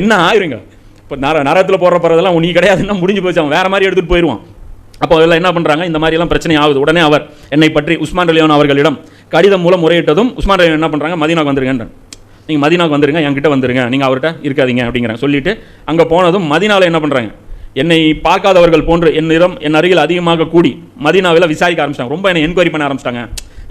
Speaker 1: என்ன ஆயிருங்க? இப்போ நரகத்தில் போடுறதெல்லாம் நீ கிடையாதுன்னா முடிஞ்சு போச்சு, அவன் வேறு மாதிரி எடுத்துகிட்டு போயிடுவான். அப்போ அதெல்லாம் என்ன பண்ணுறாங்க, இந்த மாதிரிலாம் பிரச்சனை ஆகுது. உடனே அவர் என்னை பற்றி உஸ்மான் ரலியல்லாஹு அன்ஹு அவர்களிடம் கடிதம் மூலம் முறையிட்டதும் உஸ்மான் ரலியல்லாஹு என்ன பண்ணுறாங்க, மதீனாவுக்கு வந்துருங்க, நீங்கள் மதீனாவுக்கு வந்துருங்க, என்கிட்ட வந்துருங்க, நீங்கள் அவர்கிட்ட இருக்காதீங்க அப்படிங்கிறாங்க. சொல்லிவிட்டு அங்கே போனதும் மதீனாவில் என்ன பண்ணுறாங்க, என்னை பார்க்காதவர்கள் போன்று என் நிறம் என் அருகில் அதிகமாக கூடி மதீனாவில் விசாரிக்க ஆரம்பிச்சிட்டாங்க. ரொம்ப என்னை என்கொயரி பண்ண ஆரம்பிச்சிட்டாங்க.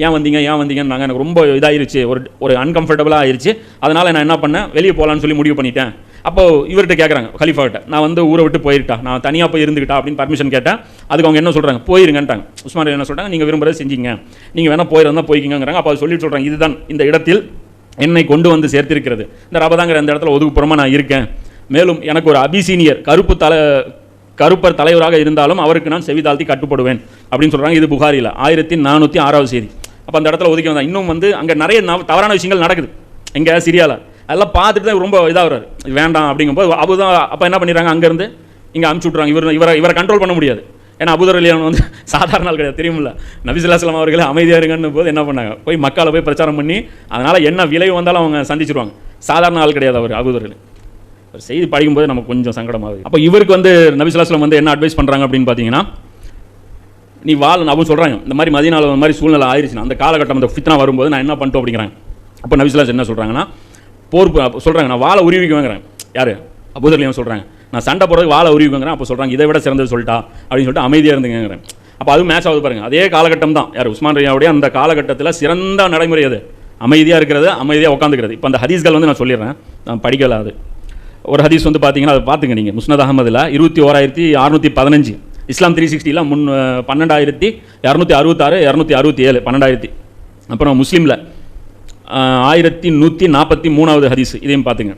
Speaker 1: ஏன் வந்தீங்கன்னாங்க. எனக்கு ரொம்ப இதாகிருச்சு, ஒரு அன்கம்ஃபர்டபுளாக ஆயிடுச்சு. அதனால் நான் என்ன பண்ணேன், வெளியே போகலான்னு சொல்லி முடிவு பண்ணிட்டேன். அப்போது இவர்கிட்ட கேட்குறாங்க, கலீஃபாகிட்ட, நான் வந்து ஊரை விட்டு போயிருட்டா, நான் தனியாக போய் இருந்துக்கிட்டா அப்படின்னு பர்மிஷன் கேட்டேன். அதுக்கு அவங்க என்ன சொல்கிறாங்க, போயிருங்கன்ட்டாங்க. உஸ்மான் என்ன சொல்கிறாங்க, நீங்கள் விரும்புகிறத செஞ்சீங்க, நீங்கள் வேணால் போயிருந்தால் போய்க்கிங்கிறாங்க. அப்போ சொல்லிட்டு சொல்கிறாங்க, இதுதான் இந்த இடத்தில் என்னை கொண்டு வந்து சேர்த்திருக்கிறது, இந்த ரபதாங்கிற அந்த இடத்துல ஒதுக்குப்புறமாக நான் இருக்கேன். மேலும் எனக்கு ஒரு அபிசீனியர் கருப்பர் தலைவராக இருந்தாலும் அவருக்கு நான் செவிதாழ்த்தி கட்டுப்படுவேன் அப்படின்னு சொல்கிறாங்க. இது புகாரியில் 1406 செய்தி. அப்போ அந்த இடத்துல ஒதுக்கி வந்தால் இன்னும் வந்து அங்கே நிறைய தவறான விஷயங்கள் நடக்குது. எங்கே சிரியாவில் அதெல்லாம் பார்த்துட்டு தான் ரொம்ப இதாக வர்றாரு, வேண்டாம் அப்படிங்கும்போது அப்போ அப்போ என்ன பண்ணிடுறாங்க, அங்கேருந்து இங்கே அமுச்சு விட்றாங்க. இவரை கண்ட்ரோல் பண்ண முடியாது. ஏன்னா அபூதர் ரலியல்லாஹு வந்து சாதாரண ஆள் கிடையாது, தெரியுமில்ல. நபி ஸல்லல்லாஹு அலைஹி வஸல்லம் அவர்களே அமைதியாக இருங்கன்னு போது என்ன பண்ணாங்க, போய் மக்களை போய் பிரச்சாரம் பண்ணி அதனால் என்ன விளைவு வந்தாலும் அவங்க சந்திச்சிருவாங்க. சாதாரண ஆள் கிடையாது அவர் அபூதர். ஒரு செய்தி படிக்கும்போது நமக்கு கொஞ்சம் சங்கடமாகுது. அப்போ இவருக்கு வந்து நபி ஸல்லல்லாஹு அலைஹி வஸல்லம் வந்து என்ன அட்வைஸ் பண்ணுறாங்க அப்படின்னு பார்த்தீங்கன்னா, நீ அப்படின்னு சொல்கிறாங்க, இந்த மாதிரி மதீனாவில் இந்த மாதிரி சூழ்நிலை ஆயிடுச்சுன்னா அந்த காலகட்டம் அந்த ஃபித்னா வரும்போது நான் என்ன பண்ணிட்டோம் அப்படிங்கிறாங்க. அப்போ நபி ஸல்லல்லாஹு அலைஹி வஸல்லம் என்ன சொல்கிறாங்கன்னா, போர் சொல்கிறாங்க, நான் வாழை உருவிக்குவேங்கிறேன். யார்? அபூதர் ரலியல்லாஹு சொல்கிறாங்க, நான் சண்டை போடுறதுக்கு வாழை உருவிக்குவேங்கிறேன். அப்போ சொல்கிறாங்க, இதை விட சிறந்தது சொல்லிட்டா அப்படின்னு சொல்லிட்டு அமைதியாக இருந்துங்கிறேன். அப்போ அதுவும் மேட்ச் ஆகுது பாருங்கள். அதே காலகட்டம் தான் யார், உஸ்மான் ரலியல்லாஹுடைய அந்த காலகட்டத்தில் சிறந்த நடைமுறை அது அமைதியாக இருக்கிறது, அமைதியாக உட்காந்துக்கிறது. இப்போ அந்த ஹதீஸ்கள் வந்து நான் சொல்லிடுறேன், நான் படிக்கல. அது ஒரு ஹதீஸ் வந்து பார்த்தீங்கன்னா அதை பார்த்துங்க நீங்கள், முஸ்னத் அஹமதில் 21615, இஸ்லாம் 360 12,266 267 12,000. அப்புறம் முஸ்லீமில் 1143வது ஹதீஸ், இதையும் பார்த்துங்க.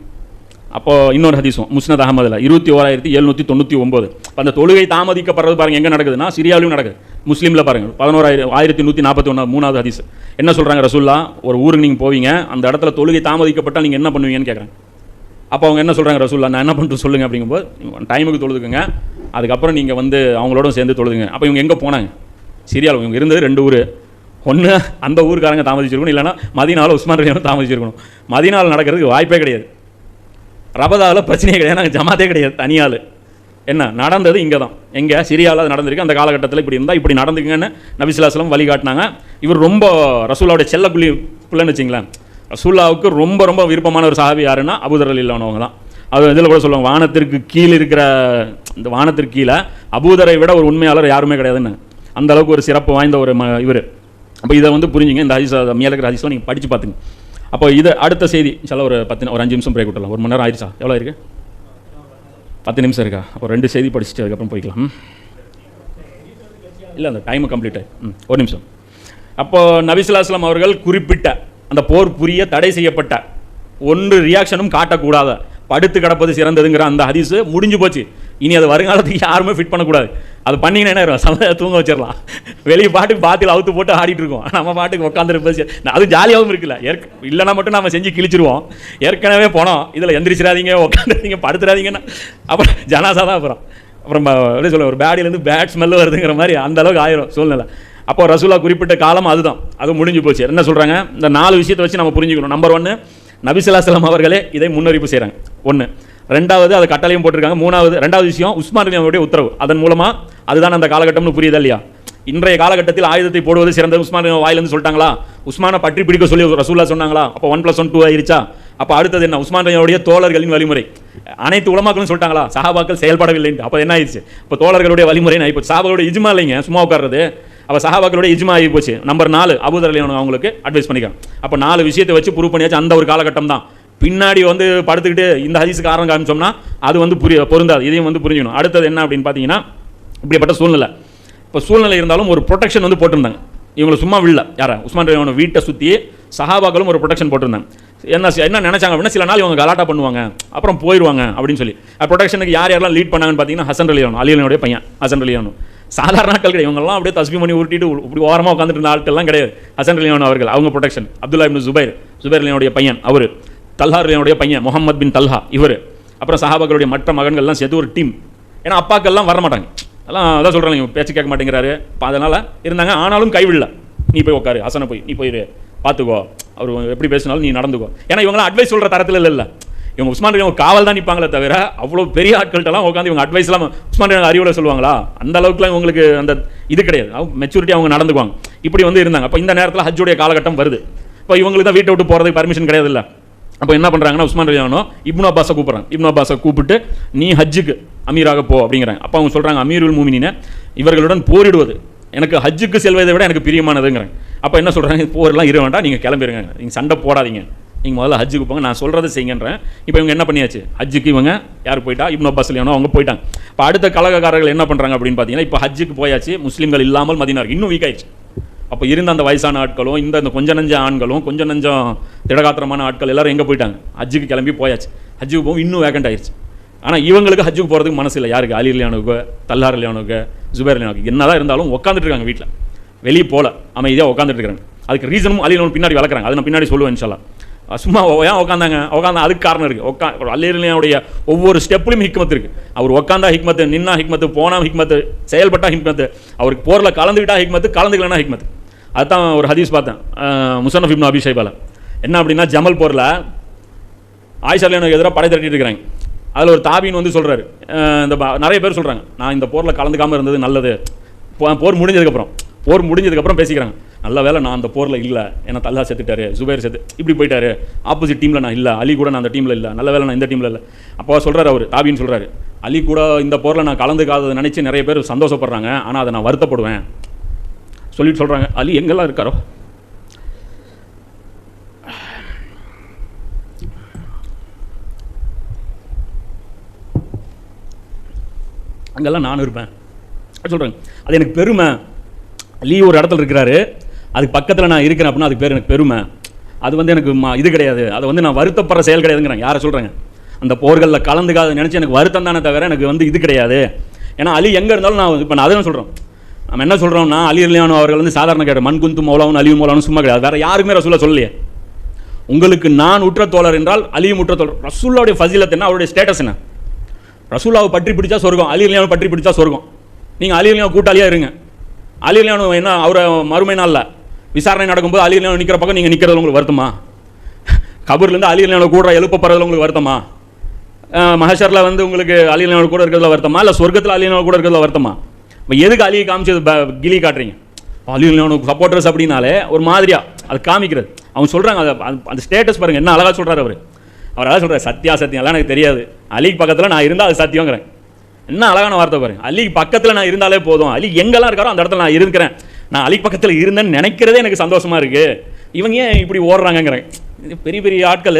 Speaker 1: அப்போது இன்னொரு ஹதீஸும் முஸ்னத் அஹமதில் 21,799. அந்த தொழுகை தாமதிக்கப்படுறது பாருங்கள் எங்கே நடக்குதுன்னா சிரியாவிலும் நடக்குது. முஸ்லீமில் பாருங்கள் 11,141 3வது ஹதீஸ். என்ன சொல்கிறாங்க ரசூல்லா, ஒரு ஊருக்கு நீங்கள் போவீங்க, அந்த இடத்துல தொழுகை தாமதிக்கப்பட்டால் நீங்கள் என்ன பண்ணுவீங்கன்னு கேட்குறாங்க. அப்போ அவங்க என்ன சொல்கிறாங்க, ரசூல்லா நான் என்ன பண்ணிட்டு சொல்லுங்கள் அப்படிங்கும்போது, டைமுக்கு தொழுதுக்குங்க, அதுக்கப்புறம் நீங்கள் வந்து அவங்களோட சேர்ந்து தொழுதுங்க. அப்போ இவங்க எங்கே போனாங்க? சிரியாவில் இவங்க இருந்தது 2 ஊர். ஒன்று அந்த ஊருக்காரங்க தாமதிச்சிருக்கணும், இல்லைனா மதீனாவில் உஸ்மான் ரலியல்லாஹு தாமதிச்சிருக்கணும். மதீனாவில் நடக்கிறதுக்கு வாய்ப்பே கிடையாது. ரபதாவில் பிரச்சனையே கிடையாது, நாங்கள் ஜமாத்தே கிடையாது, தனியாள். என்ன நடந்தது இங்கே தான், எங்கே சிரியாவில் நடந்திருக்கு. அந்த காலகட்டத்தில் இப்படி இருந்தால் இப்படி நடந்துக்குங்கன்னு நபி ஸல்லல்லாஹு அலைஹி வஸல்லம் வழிகாட்டினாங்க. இவர் ரொம்ப ரசூலாவுடைய பிள்ளைன்னு வச்சிங்களேன். ரசூல்லாவுக்கு ரொம்ப ரொம்ப விருப்பமான ஒரு சஹாபி யாருன்னா அபூதர் ரலியல்லாஹு அன்ஹு தான். அது இதில் கூட சொல்லுவாங்க, வானத்திற்கு கீழே இருக்கிற இந்த வானத்திற்கு கீழே அபூதரை விட ஒரு உண்மையாளர் யாருமே கிடையாதுன்னு. அந்த அளவுக்கு ஒரு சிறப்பு வாய்ந்த ஒரு இவர். அப்போ இதை வந்து புரிஞ்சுங்க. இந்த ஹதீஸ் மேலே இருக்கிற ஹதீஸ்லாம் நீங்கள் படித்து பார்த்துங்க. அப்போ இது அடுத்த செய்தி சில ஒரு 5 நிமிஷம் பிரேக் விட்டுலாம். 1 மணி நேரம் ஆயிடுச்சா? எவ்வளோ இருக்குது? 10 நிமிஷம் இருக்கா? அப்போ 2 செய்தி படிச்சுட்டு அதுக்கப்புறம் போய்க்கலாம். இல்லை, அந்த டைமு கம்ப்ளீட் ஆகி 1 நிமிஷம். அப்போது நபி ஸல்லல்லாஹு அலைஹி வஸல்லம் அவர்கள் குறிப்பிட்ட அந்த போர் புரிய தடை செய்யப்பட்ட ஒன்று ரியாக்ஷனும் காட்டக்கூடாத படுத்து கிடப்பது சிறந்ததுங்கிற அந்த ஹதீஸ் முடிஞ்சு போச்சு. இனி அது வருங்காலத்துக்கு யாருமே ஃபிட் பண்ணக்கூடாது. அது பண்ணிங்கன்னா என்ன ஆயிரும்? சமையல் தூங்க வச்சிடலாம். வெளியே பாட்டுக்கு பாத்தில் அவுத்து போட்டு ஆடிட்டு இருக்கோம், நம்ம பாட்டுக்கு உட்காந்துருப்பது. அது ஜாலியாகவும் இருக்குல்ல. இல்லைனா மட்டும் நம்ம செஞ்சு கிழிச்சிருவோம். ஏற்கனவே போனோம், இதில் எந்திரிச்சிடாதீங்க, உட்காந்துருந்தீங்க, படுத்துறாதீங்கன்னா அப்புறம் ஜனாசா தான். அப்புறம் எப்படி சொல்ல, ஒரு பேடிலேருந்து பேட் ஸ்மெல்லு வருதுங்கிற மாதிரி அந்த அளவுக்கு ஆயிரும் சூழ்நிலை. அப்போ ரசூலா குறிப்பிட்ட காலம் அதுதான், அது முடிஞ்சு போச்சு. என்ன சொல்கிறாங்க? இந்த 4 விஷயத்தை வச்சு நம்ம புரிஞ்சுக்கணும். நம்பர் 1, நபி ஸல்லல்லாஹு அலைஹி வஸல்லம் அவர்களே இதை முன்னறிவிப்பு செய்கிறாங்க. 1. 2வது, அது கட்டளையும் போட்டிருக்காங்க. 2வது விஷயம் உஸ்மான் ரலியல்லாஹு உத்தரவு. அதன் மூலமாக அதுதான் அந்த காலகட்டம்னு புரியுதா இல்லையா? இன்றைய காலகட்டத்தில் ஆயுதத்தை போடுவது சிறந்த உஸ்மான் வாயிலிருந்து சொல்லிட்டாங்களா? உஸ்மானை பற்றி பிடிக்க சொல்லி ரசூலுல்லாஹ் சொன்னாங்களா? அப்போ 1+1 2 ஆயிருச்சா? அப்போ அடுத்தது என்ன? உஸ்மான் ரலியல்லாஹுடைய தோழர்களின் வழிமுறை. அனைத்து உலமாக்களும் சொல்லிட்டாங்களா? சஹாபாக்கள் செயல்படவில்லைன்னு. அப்போ என்ன ஆயிடுச்சு? இப்போ தோழர்களுடைய வழிமுறைன்னு ஆகிப்போச்சு. சஹாபாக்களுடைய இஜ்மா இல்லைங்க, சும்மா உட்கார்றது. அப்போ சஹாபாக்களுடைய இஜ்மா ஆகி போச்சு. நம்பர் 4, அபூதர் ரலியல்லாஹு அவங்களுக்கு அட்வைஸ் பண்ணிக்காங்க. அப்போ 4 விஷயத்தை வச்சு ப்ரூவ் பண்ணியாச்சு. அந்த ஒரு காலகட்டம் தான். பின்னாடி வந்து படுத்துக்கிட்டு இந்த ஹதீஸுக்கு காரணம் காமிச்சோம்னா அது வந்து பொருந்தாது. இதையும் வந்து புரிஞ்சுக்கணும். அடுத்தது என்ன அப்படின்னு பார்த்தீங்கன்னா, இப்படிப்பட்ட சூழ்நிலை. இப்போ சூழ்நிலை இருந்தாலும் ஒரு ப்ரொடெக்ஷன் வந்து போட்டிருந்தாங்க. இவங்களை சும்மா விடல. யாரை? உஸ்மான் ரலியல்லாஹு வீட்டை சுற்றி சஹாபாக்களும் ஒரு ப்ரொடெக்ஷன் போட்டிருந்தாங்க. என்ன நினைச்சாங்க அப்படின்னா, சில நாள் இவங்க கலாட்டா பண்ணுவாங்க, அப்புறம் போயிடுவாங்க அப்படின்னு சொல்லி. ப்ரொடெக்ஷனுக்கு யாரெல்லாம் லீட் பண்ணாங்கன்னு பார்த்தீங்கன்னா, ஹசன் ரலியல்லாஹு அலியுடைய பையன் ஹசன் ரலியல்லாஹு. சாதாரண ஆட்கள் கிடையாது. இவங்கெல்லாம் அப்படியே தஸ்பீஹ் பண்ணி உருட்டிட்டு இப்படி ஓரமாக உட்காந்துட்டு இருந்த ஆட்கள்லாம் கிடையாது. ஹசன் ரலியல்லாஹு அவர்கள் அவங்க ப்ரொடெக்ஷன். அப்துல்லா இப்னு ஜுபைர் ரலியல்லாஹுடைய பையன் அவர். தல்ஹா ரலியல்லாஹுடைய பையன் முஹம்மத் பின் தல்ஹா இவர். அப்புறம் சஹாபாக்களுடைய மற்ற மகன்கள்லாம் சேர்த்து ஒரு டீம். ஏன்னா அப்பாக்கள்லாம் வர மாட்டாங்க, அதான் சொல்கிறாங்க, இவங்க பேச்சு கேட்க மாட்டேங்கிறாரு. அதனால் இருந்தாங்க. ஆனாலும் கைவிடல. நீ போய் உட்காரு, ஹசனை போய் நீ போயிரு, பார்த்துக்கோ, அவர் எப்படி பேசினாலும் நீ நடந்துக்கோ. ஏன்னா இவங்களாம் அட்வைஸ் சொல்கிற தரத்தில் இல்லை. இவங்க உஸ்மான் ரலியல்லாஹு காவல் தான் நிற்பாங்களே தவிர அவ்வளோ பெரிய ஆட்கள்கிட்டலாம் உட்காந்து இவங்க அட்வைஸ்லாம் உஸ்மான் ரலியல்லாஹு அறிவுரை சொல்லுவாங்களா? அந்த அளவுக்குலாம் இவங்களுக்கு அந்த இது கிடையாது. மெச்சூரிட்டி அவங்க நடந்துக்குவாங்க. இப்படி வந்து இருந்தாங்க. அப்போ இந்த நேரத்தில் ஹஜ்ஜுடைய காலகட்டம் வருது. இப்போ இவங்களுக்கு தான் வீட்டை விட்டு போகிறதுக்கு பர்மிஷன் கிடையாது இல்லை. அப்போ என்ன பண்ணுறாங்கன்னா, உஸ்மான் ரலியல்லாஹு இப்னு அப்பாஸை கூப்பிட்றாங்க. இப்னு அப்பாஸை கூப்பிட்டு நீ ஹஜ்ஜுக்கு அமீராக போ அப்படிங்கிறாங்க. அப்போ அவங்க சொல்கிறாங்க, அமீருல் மூமினீன இவர்களுடன் போரிடுவது எனக்கு ஹஜ்ஜுக்கு செல்வதை விட எனக்கு பிரியமானதுங்கிறாங்க. அப்போ என்ன சொல்கிறாங்க? போரெல்லாம் இருக்க வேண்டாம், நீங்கள் கிளம்பிடுங்க, நீங்கள் சண்டை போடாதீங்க, நீங்கள் முதல்ல ஹஜ்ஜுக்கு போங்க, நான் சொல்கிறத செய்யுங்கன்றேன். இப்போ இவங்க என்ன பண்ணியாச்சு? ஹஜ்ஜுக்கு இவங்க யார் போயிட்டா? இப்னு அப்பாஸ் ரலியல்லாஹு அவங்க போயிட்டாங்க. இப்போ அடுத்த கலகக்காரர்கள் என்ன பண்ணுறாங்க அப்படின்னு பார்த்தீங்கன்னா, இப்போ ஹஜ்ஜுக்கு போயாச்சு, முஸ்லீம்கள் இல்லாமல் மதீனா இன்னும் வீக் ஆயிடுச்சு. அப்போ இருந்த அந்த வயசான ஆட்களும் இந்த கொஞ்சம் நஞ்ச ஆண்களும் கொஞ்சம் நஞ்சம் திடகாத்திரமான ஆட்கள் எல்லாரும் எங்கே போயிட்டாங்க? ஹஜ்ஜுக்கு கிளம்பி போயாச்சு. ஹஜ்ஜுக்கு போகும் இன்னும் வேகண்ட் ஆயிடுச்சு. ஆனால் இவங்களுக்கு ஹஜ்ஜுக்கு போகிறதுக்கு மனசு இல்லை. யாருக்கு? அலி ரலியல்லாஹுக்கு, தல்ஹா ரலியல்லாஹுக்கு, ஜுபைர் ரலியல்லாஹுக்கு. என்னதான் இருந்தாலும் உட்காந்துட்டு இருக்காங்க வீட்டில், வெளியே போல அமைதியாக உட்காந்துட்டு இருக்காங்க. அதுக்கு ரீசனும் அலி ரலியல்லாஹு பின்னாடி வளர்க்குறாங்க. அதை நான் பின்னாடி சொல்லுவேன் இன்ஷா அல்லாஹ். சும்மா ஏன் உட்காந்தாங்க? அதுக்கு காரணம் இருக்குது. அலி ரலியல்லாஹுடைய ஒவ்வொரு ஸ்டெப்லையும் ஹிக்மத் இருக்குது. அவர் உட்காந்தா ஹிக்மத்து, நின்னா ஹிக்மத்து, போனா ஹிக்மத்து, செயல்பட்டா ஹிக்மத்து, அவருக்கு போரில் கலந்துக்கிட்டா ஹிக்மத்து, கலந்துக்கலன்னா ஹிக்மத்து. அதுதான் ஒரு ஹதீஸ் பார்த்தேன் முஸன்னஃப் இப்னு அபி ஷைபால. என்ன அப்படின்னா, ஜமல் போரில் ஆயிஷா ரலியல்லாஹுக்கு எதிராக படை திரட்டிட்டு இருக்கிறாங்க. அதில் ஒரு தாபீன் வந்து சொல்கிறாரு, இந்த நிறைய பேர் சொல்கிறாங்க, நான் இந்த போரில் கலந்துக்காமல் இருந்தது நல்லது. போர் முடிஞ்சதுக்கப்புறம் பேசிக்கிறாங்க, நல்ல வேலை நான் அந்த போரில் இல்லை, ஏன்னா தல்ஹா செத்துட்டாரு, ஜுபைர் செத்து இப்படி போயிட்டாரு, ஆப்போசிட் டீமில் நான் இல்லை, அலி கூட நான் அந்த டீமில் இல்லை, நல்ல வேலை நான் இந்த டீமில் இல்லை. அப்போ சொல்கிறார் அவர் தாபீன் சொல்கிறாரு, அலி கூட இந்த போரில் நான் கலந்துக்காததை நினச்சி நிறைய பேர் சந்தோஷப்படுறாங்க, ஆனால் அதை நான் வருத்தப்படுவேன் சொல்லிட்டு சொல்கிறாங்க. அலி எங்கெல்லாம் இருக்காரோ அங்கெல்லாம் நானும் இருப்பேன் சொல்கிறாங்க. அது எனக்கு பெருமை. அலி ஒரு இடத்துல இருக்கிறாரு, அதுக்கு பக்கத்தில் நான் இருக்கிறேன் அப்படின்னா அதுக்கு பேர் எனக்கு பெருமை. அது வந்து எனக்கு இது கிடையாது, அதை வந்து நான் வருத்தப்படுற செயல் கிடையாதுங்கிறாங்க. யாரை சொல்கிறாங்க? அந்த போர்களில் கலந்துக்காத நினச்சி எனக்கு வருத்தம் தானே தவிர எனக்கு வந்து இது கிடையாது. ஏன்னா அலி எங்கே இருந்தாலும் நான் இப்போ நான் அதான் சொல்கிறோம். நம்ம என்ன சொல்கிறோம்னா, அலி ரலியல்லாஹு அவர்கள் வந்து சாதாரண கிடையாது, மண்குந்து மௌலாவும் அலியும் மௌலாவும் சும்மா கிடையாது. வேறு யாருக்குமே ரசூலுல்லாஹ் சொல்லலையே, உங்களுக்கு நான் உற்ற தோழர் என்றால் அலியும் உற்ற தோழர். ரசூலுல்லாஹுடைய ஃபஸீலத் என்ன, அவருடைய ஸ்டேட்டஸ் என்ன? ரசூலாவை பற்றி பிடிச்சா சொர்க்கம், அலி ரலியல்லாஹு பற்றி பிடிச்சா சொர்க்கம். நீங்கள் அலி ரலியல்லாஹு கூட்டாளியாக இருங்க. அலி ரலியல்லாஹு என்ன அவரை மறுமை நாளில் விசாரணை நடக்கும்போது அலி ரலியல்லாஹு நிற்கிற பக்கம் நீங்கள் நிற்கிறது உங்களுக்கு வருத்தமா? கபூர்லேருந்து அலி ரலியல்லாஹு கூட எழுப்பப்படுறதுல உங்களுக்கு வருத்தமா? மஹஷரில் வந்து உங்களுக்கு அலி ரலியல்லாஹு கூட இருக்கிறதுல வருத்தமா, இல்லை சொர்க்கத்தில் அலி ரலியல்லாஹு கூட இருக்கிறதுல வருத்தமா? இப்போ எதுக்கு அலியை காமிச்சது கிளி காட்டுறீங்க? அலி ரலியல்லாஹு சப்போர்ட்டர்ஸ் அப்படின்னாலே ஒரு மாதிரியா அது காமிக்கிறது. அவங்க சொல்கிறாங்க அந்த ஸ்டேட்டஸ் பாருங்கள், என்ன அழகாக சொல்கிறார் அவர் அழகாக சொல்கிறார், சத்தியம் எல்லாம் எனக்கு தெரியாது, அலிக்கு பக்கத்தில் நான் இருந்தால் அது சத்தியங்கிறேன். என்ன அழகான வார்த்தை பாருங்க. அலிக்கு பக்கத்தில் நான் இருந்தாலே போதும், அலி எங்கெல்லாம் இருக்காரோ அந்த இடத்துல நான் இருக்கிறேன், நான் அலிக்கு பக்கத்தில் இருந்தேன்னு நினைக்கிறதே எனக்கு சந்தோஷமாக இருக்குது. இவங்க ஏன் இப்படி ஓடுறாங்கங்கிறேன். பெரிய பெரிய ஆட்கள்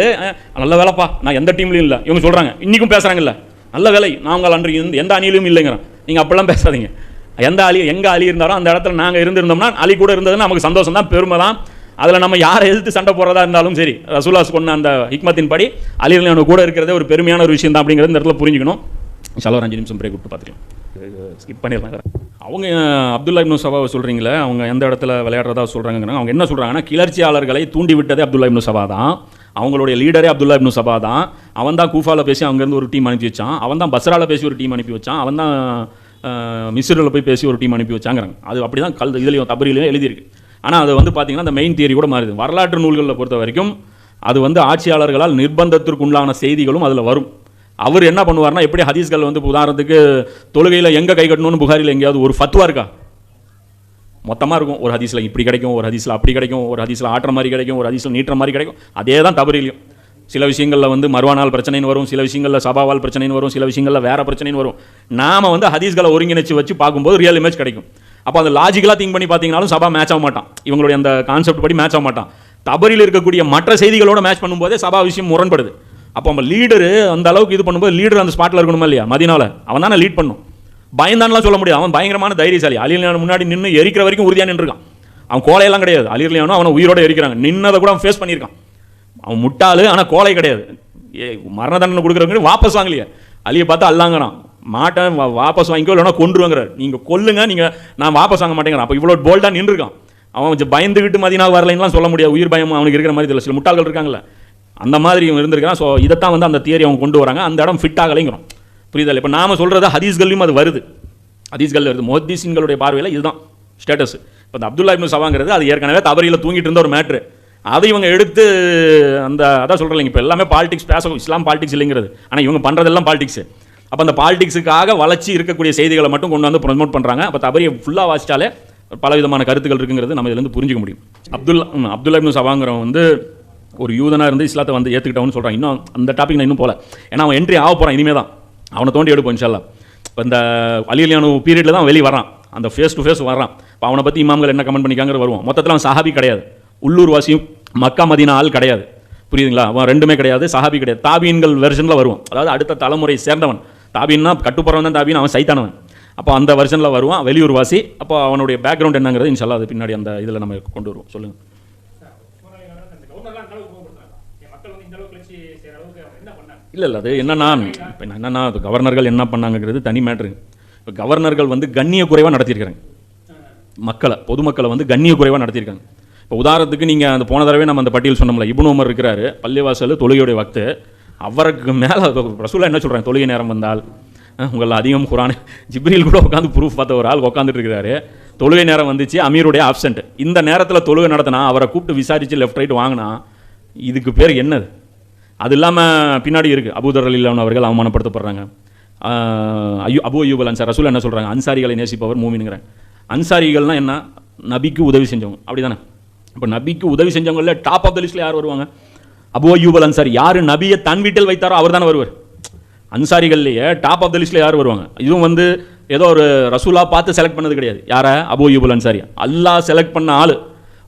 Speaker 1: நல்ல வேலைப்பா நான் எந்த டீம்லையும் இல்லை இவங்க சொல்கிறாங்க, இன்றைக்கும் பேசுகிறாங்கல்ல நல்ல வேலை நாங்கள் அன்று எந்த அணியிலும் இல்லைங்கிறோம். நீங்கள் அப்படிலாம் பேசாதீங்க. எங்கே அலி இருந்தாரோ அந்த இடத்துல நாங்கள் இருந்திருந்தோம்னா அலி கூட இருந்ததுன்னு நமக்கு சந்தோஷம் தான், பெருமை தான். அதில் நம்ம யாரை எதிர்த்து சண்டை போடுறதா இருந்தாலும் சரி, ரசூலுல்லாஹ் சொன்ன அந்த ஹிக்மத்தின் படி அலி ரலியல்லாஹு கூட இருக்கிறதே ஒரு பெருமையான ஒரு விஷயம் தான் அப்படிங்கிறது இந்த இடத்துல புரிஞ்சுக்கணும். இன்ஷால்லா ஒரு 5 நிமிஷம் பிரேக் விட்டு பார்த்துக்கலாம். ஸ்கிப் பண்ணிடலாம். அவங்க அப்துல்லா இப்னு சபாவை சொல்கிறீங்களே, அவங்க எந்த இடத்துல விளையாடுறதா சொல்கிறாங்க. அவங்க என்ன சொல்கிறாங்கன்னா, கிளர்ச்சியாளர்களை தூண்டி விட்டதே அப்துல்லா இப்னு சபா தான், அவங்களுடைய லீடரே அப்துல்லா இப்னு சபா தான். அவன் தான் கூஃபாவில் பேசி அங்கேருந்து ஒரு டீம் அனுப்பி வச்சான், அவன் தான் பஸ்ராவில் பேசி ஒரு டீம் அனுப்பி வச்சான், அவன் தான் மிஸ்ரில் போய் பேசி ஒரு டீம் அனுப்பி வச்சாங்கிறாங்க. அது அப்படி தான் இதுலேயும் தபரிலையும் எழுதியிருக்கு. ஆனால் அது வந்து பார்த்தீங்கன்னா அந்த மெயின் தியரி கூட மாறுது. வரலாற்று நூல்களில் பொறுத்த வரைக்கும் அது வந்து ஆட்சியாளர்களால் நிர்பந்தத்திற்குண்டான செய்திகளும் அதில் வரும். அவர் என்ன பண்ணுவார்னா, எப்படி ஹதீஸ்கள் வந்து உதாரணத்துக்கு தொழுகையில் எங்கே கை கட்டணும்னு புகாரில் எங்கேயாவது ஒரு ஃபத்வா இருக்கா? மொத்தமாக இருக்கும். ஒரு ஹதீஸில் இப்படி கிடைக்கும், ஒரு ஹதீஸில் அப்படி கிடைக்கும், ஒரு ஹதீஸில் ஆட்டுற மாதிரி கிடைக்கும், ஒரு ஹதீஸில் நீட்டுற மாதிரி கிடைக்கும். அதே தான் தபரிலையும். சில விஷயங்களில் வந்து மர்வானால் பிரச்சனைன்னு வரும், சில விஷயங்களில் சபாவால் பிரச்சனைன்னு வரும், சில விஷயங்களில் வேறு பிரச்சனைன்னு வரும். நாம் வந்து ஹதீஸ்களை ஒருங்கிணைச்சு வச்சு பார்க்கும்போது ரியல் இமேஜ் கிடைக்கும். அப்போ அந்த லாஜிக்கலாக திங்க் பண்ணி பார்த்தீங்கன்னாலும் சபா மேட்ச் ஆக மாட்டான், இவங்களுடைய அந்த கான்செப்ட் படி மேட்ச் ஆக மாட்டான். தபரியில் இருக்கக்கூடிய மற்ற செய்திகளோட மேட்ச் பண்ணும்போதே சபா விஷயம் முரண்படுது. அப்போ நம்ம லீடரு அந்த அளவுக்கு இது பண்ணும்போது லீடர் அந்த ஸ்பாட்டில் இருக்கணுமா இல்லையா? மதீனாவில் அவன் தானே லீட் பண்ணும். பயந்தான்லாம் சொல்ல முடியாது, அவன் பயங்கரமான தைரியசாலி. அலி ரலியல்லாஹு முன்னாடி நின்று எரிக்கிற வரைக்கும் உறுதியாக நின்றுருக்கான். அவன் கோலையெல்லாம் கிடையாது. அலி ரலியல்லாஹு அவனை உயிரோடு எரிக்கிறாங்க, நின்னதை கூட அவன் ஃபேஸ் பண்ணியிருக்கான். அவன் முட்டாளு, ஆனால் கோலை கிடையாது. மரண தண்டனை கொடுக்குறவங்க வாபஸ் வாங்கலையே, அலியை பார்த்து அல்லாங்கிறான், மாட்டேன் வாபஸ் வாங்கிக்கோ இல்லைனா கொண்டுருவாங்கிறார். நீங்கள் கொல்லுங்க, நீங்கள் நான் வாபஸ் வாங்க மாட்டேங்கிறான். அப்போ இவ்வளோ போல்டாக நின்றுருக்கான். அவன் கொஞ்சம் பயந்துக்கிட்டு மதீனா வரலைன்னுலாம் சொல்ல முடியாது, உயிர் பயம் அவனுக்கு இருக்கிற மாதிரி தெரியல. சில முட்டாள்கள் இருக்காங்கல்ல, அந்த மாதிரி இவன் இருந்திருக்கான். ஸோ இதைத்தான் வந்து அந்த தியரி அவங்க கொண்டு வராங்க. அந்த இடம் ஃபிட் ஆகலைங்கிறோம், புரியுதல்? இப்போ நாம சொல்கிறது ஹதீஸ்கள்லையும் அது வருது, ஹதீஸ்கள் வருது. முஹத்திஸீன்களுடைய பார்வையில் இதுதான் ஸ்டேட்டஸ். இப்போ இந்த அப்துல்லா இப்னு சபாங்கிறது அது ஏற்கனவே தபரியில் தூங்கிட்டு இருந்த ஒரு மேட்ரு. அதை இவங்க எடுத்து அந்த அதான் சொல்கிறேன், இப்போ எல்லாமே பாலிடிக்ஸ் பேச, இஸ்லாம் பாலிடிக்ஸ் இல்லைங்கிறது, ஆனால் இவங்க பண்ணுறதெல்லாம் பாலிடிக்ஸ். அப்போ அந்த பாலிடிக்ஸுக்காக வளர்ச்சி இருக்கக்கூடிய செய்திகளை மட்டும் கொண்டு வந்து ப்ரொமோட் பண்ணுறாங்க. அப்போ தபரியை ஃபுல்லாக வாசித்தாலே பல விதமான கருத்துக்கள் இருக்குங்கிறது நம்ம இதுலேருந்து புரிஞ்சிக்க முடியும். அப்துல்லா இப்னு சபாங்கிறவன் வந்து ஒரு யூதனாக இருந்து இஸ்லாத்தை வந்து ஏற்றுக்கிட்டவன்னு சொல்கிறான். இன்னும் அந்த டாபிக் நான் இன்னும் போல, ஏன்னா அவன் என்ட்ரி ஆக போகிறான் இனிமே தான். அவனை தோண்டி எடுப்போம் இன்ஷால்லா. இப்போ இந்த அலி ரலியல்லாஹு பீரியடில் தான் வெளியே வரான், அந்த ஃபேஸ் டு ஃபேஸ் வரான். இப்போ அவனை பற்றி இமாம்கள் என்ன கமெண்ட் பண்ணிக்காங்கிற வருவோம். மொத்தத்தில் அவன் சஹாபி கிடையாது, உள்ளூர் வாசியும் மக்கா மதீனா ஆள் கிடையாது, புரியுதுங்களா? அவன் ரெண்டுமே கிடையாது, சஹாபி கிடையாது. தாபீன்கள் வெர்ஷனில் வருவான், அதாவது அடுத்த தலைமுறை சேர்ந்தவன். தாபீன்னா கட்டுப்படுறவன் தான் தாபீன், அவன் சைத்தானவன். அப்போ அந்த வெர்ஷனில் வருவான், வெளியூர் வாசி. அப்போ அவனுடைய பேக்ரவுண்ட் என்னங்கிறது இன்ஷால்லா அது பின்னாடி அந்த இதில் நம்ம கொண்டு வருவோம். சொல்லுங்கள். இல்லை அது என்னன்னா அது கவர்னர்கள் என்ன பண்ணாங்கிறது தனி மேட்ரு. இப்போ கவர்னர்கள் வந்து கண்ணிய குறைவாக நடத்தியிருக்கிறாங்க, மக்களை பொதுமக்களை வந்து கண்ணிய குறைவாக நடத்தியிருக்காங்க. இப்போ உதாரணத்துக்கு நீங்கள் அந்த போன தடவை நம்ம அந்த பட்டியல் சொன்னோம்ல, இப்னு உமர் இருக்கிறாரு, பள்ளிவாசல் தொழுகையுடைய வக்து. அவருக்கு மேலே ரசூலா என்ன சொல்கிறாங்க, தொழுகை நேரம் வந்தால் உங்களில் அதிகம் குரான் ஜிப்ரீல் கூட உட்காந்து ப்ரூஃப் பார்த்த ஒரு ஆள் உட்காந்துட்டு இருக்கிறாரு. தொழுகை நேரம் வந்துச்சு, அமீருடைய ஆப்சென்ட். இந்த நேரத்தில் தொழுகை நடத்தினா அவரை கூப்பிட்டு விசாரித்து லெஃப்ட் ரைட் வாங்கினா இதுக்கு பேர் என்னது? அது இல்லாமல் பின்னாடி இருக்குது, அபூதர் ரலியல்லாஹு அவர்கள் அவமானப்படுத்தப்படுறாங்க. அபூ அய்யூப் அல் அன்சாரி, ரசூல் என்ன சொல்கிறாங்க, அன்சாரிகளை நேசிப்பவர் மூமின்ங்கிறாங்க. அன்சாரிகள்னால் என்ன? நபிக்கு உதவி செஞ்சவங்க, அப்படி தானே? இப்போ நபிக்கு உதவி செஞ்சவங்களில் டாப் ஆஃப் த லிஸ்ட்டில் யார் வருவாங்க? அபூ அய்யூப் அல் அன்சாரி. யார் நபியை தன் வீட்டில் வைத்தாரோ அவர் தானே வருவார். அன்சாரிகள்லேயே டாப் ஆஃப் த லிஸ்ட்டில் யார் வருவாங்க? இதுவும் வந்து ஏதோ ஒரு ரசூலா பார்த்து செலக்ட் பண்ணது கிடையாது. யாரை? அபூ அய்யூப் அல் அன்சாரி. அல்லாஹ் செலக்ட் பண்ண ஆள்.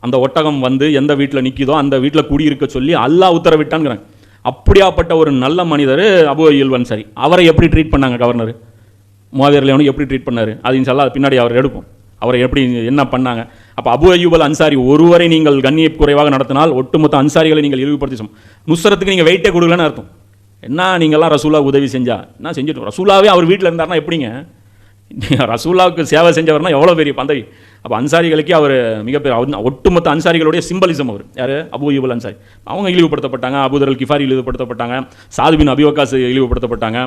Speaker 1: அந்த ஒட்டகம் வந்து எந்த வீட்டில் நிற்கிதோ அந்த வீட்டில் குடியிருக்க சொல்லி அல்லாஹ் உத்தரவிட்டான்ங்கிறாங்க. அப்படியாப்பட்ட ஒரு நல்ல மனிதர் அபூ அய்யூப் அல் அன்சாரி. அவரை எப்படி ட்ரீட் பண்ணாங்க கவர்னர்? முஆவியா ரலியல்லாஹு எப்படி ட்ரீட் பண்ணார்? அது இன்ஷால்லா பின்னாடி அவர் எடுப்போம், அவரை எப்படி என்ன பண்ணாங்க. அப்போ அபூ அய்யூப் அல் அன்சாரி ஒருவரை நீங்கள் கண்ணிய குறைவாக நடத்தினால் ஒட்டுமொத்த அன்சாரிகளை நீங்கள் இழிவுபடுத்தி நுஸ்ரத்துக்கு நீங்கள் வெயிட்டே கொடுக்கலன்னு அர்த்தம். என்ன நீங்கள்லாம் ரசூலா உதவி செஞ்சா என்ன செஞ்சுட்டு? ரசூலாவே அவர் வீட்டில் இருந்தார்னா எப்படிங்க? ரசூல்லாவுக்கு சேவை செஞ்சவர்னா எவ்வளோ பெரிய பதவி. அப்போ அன்சாரிகளுக்கே அவர் மிகப்பெரிய ஒட்டுமொத்த அன்சாரிகளுடைய சிம்பலிசம் அவர். யார்? அபூ அய்யூப் அன்சாரி. அவங்க இழிவுபடுத்தப்பட்டாங்க. அபூதர் அல் கிஃபாரி இழிவுபடுத்தப்பட்டாங்க. சாது பின் அபி வக்காஸ் இழிவுபடுத்தப்பட்டாங்க.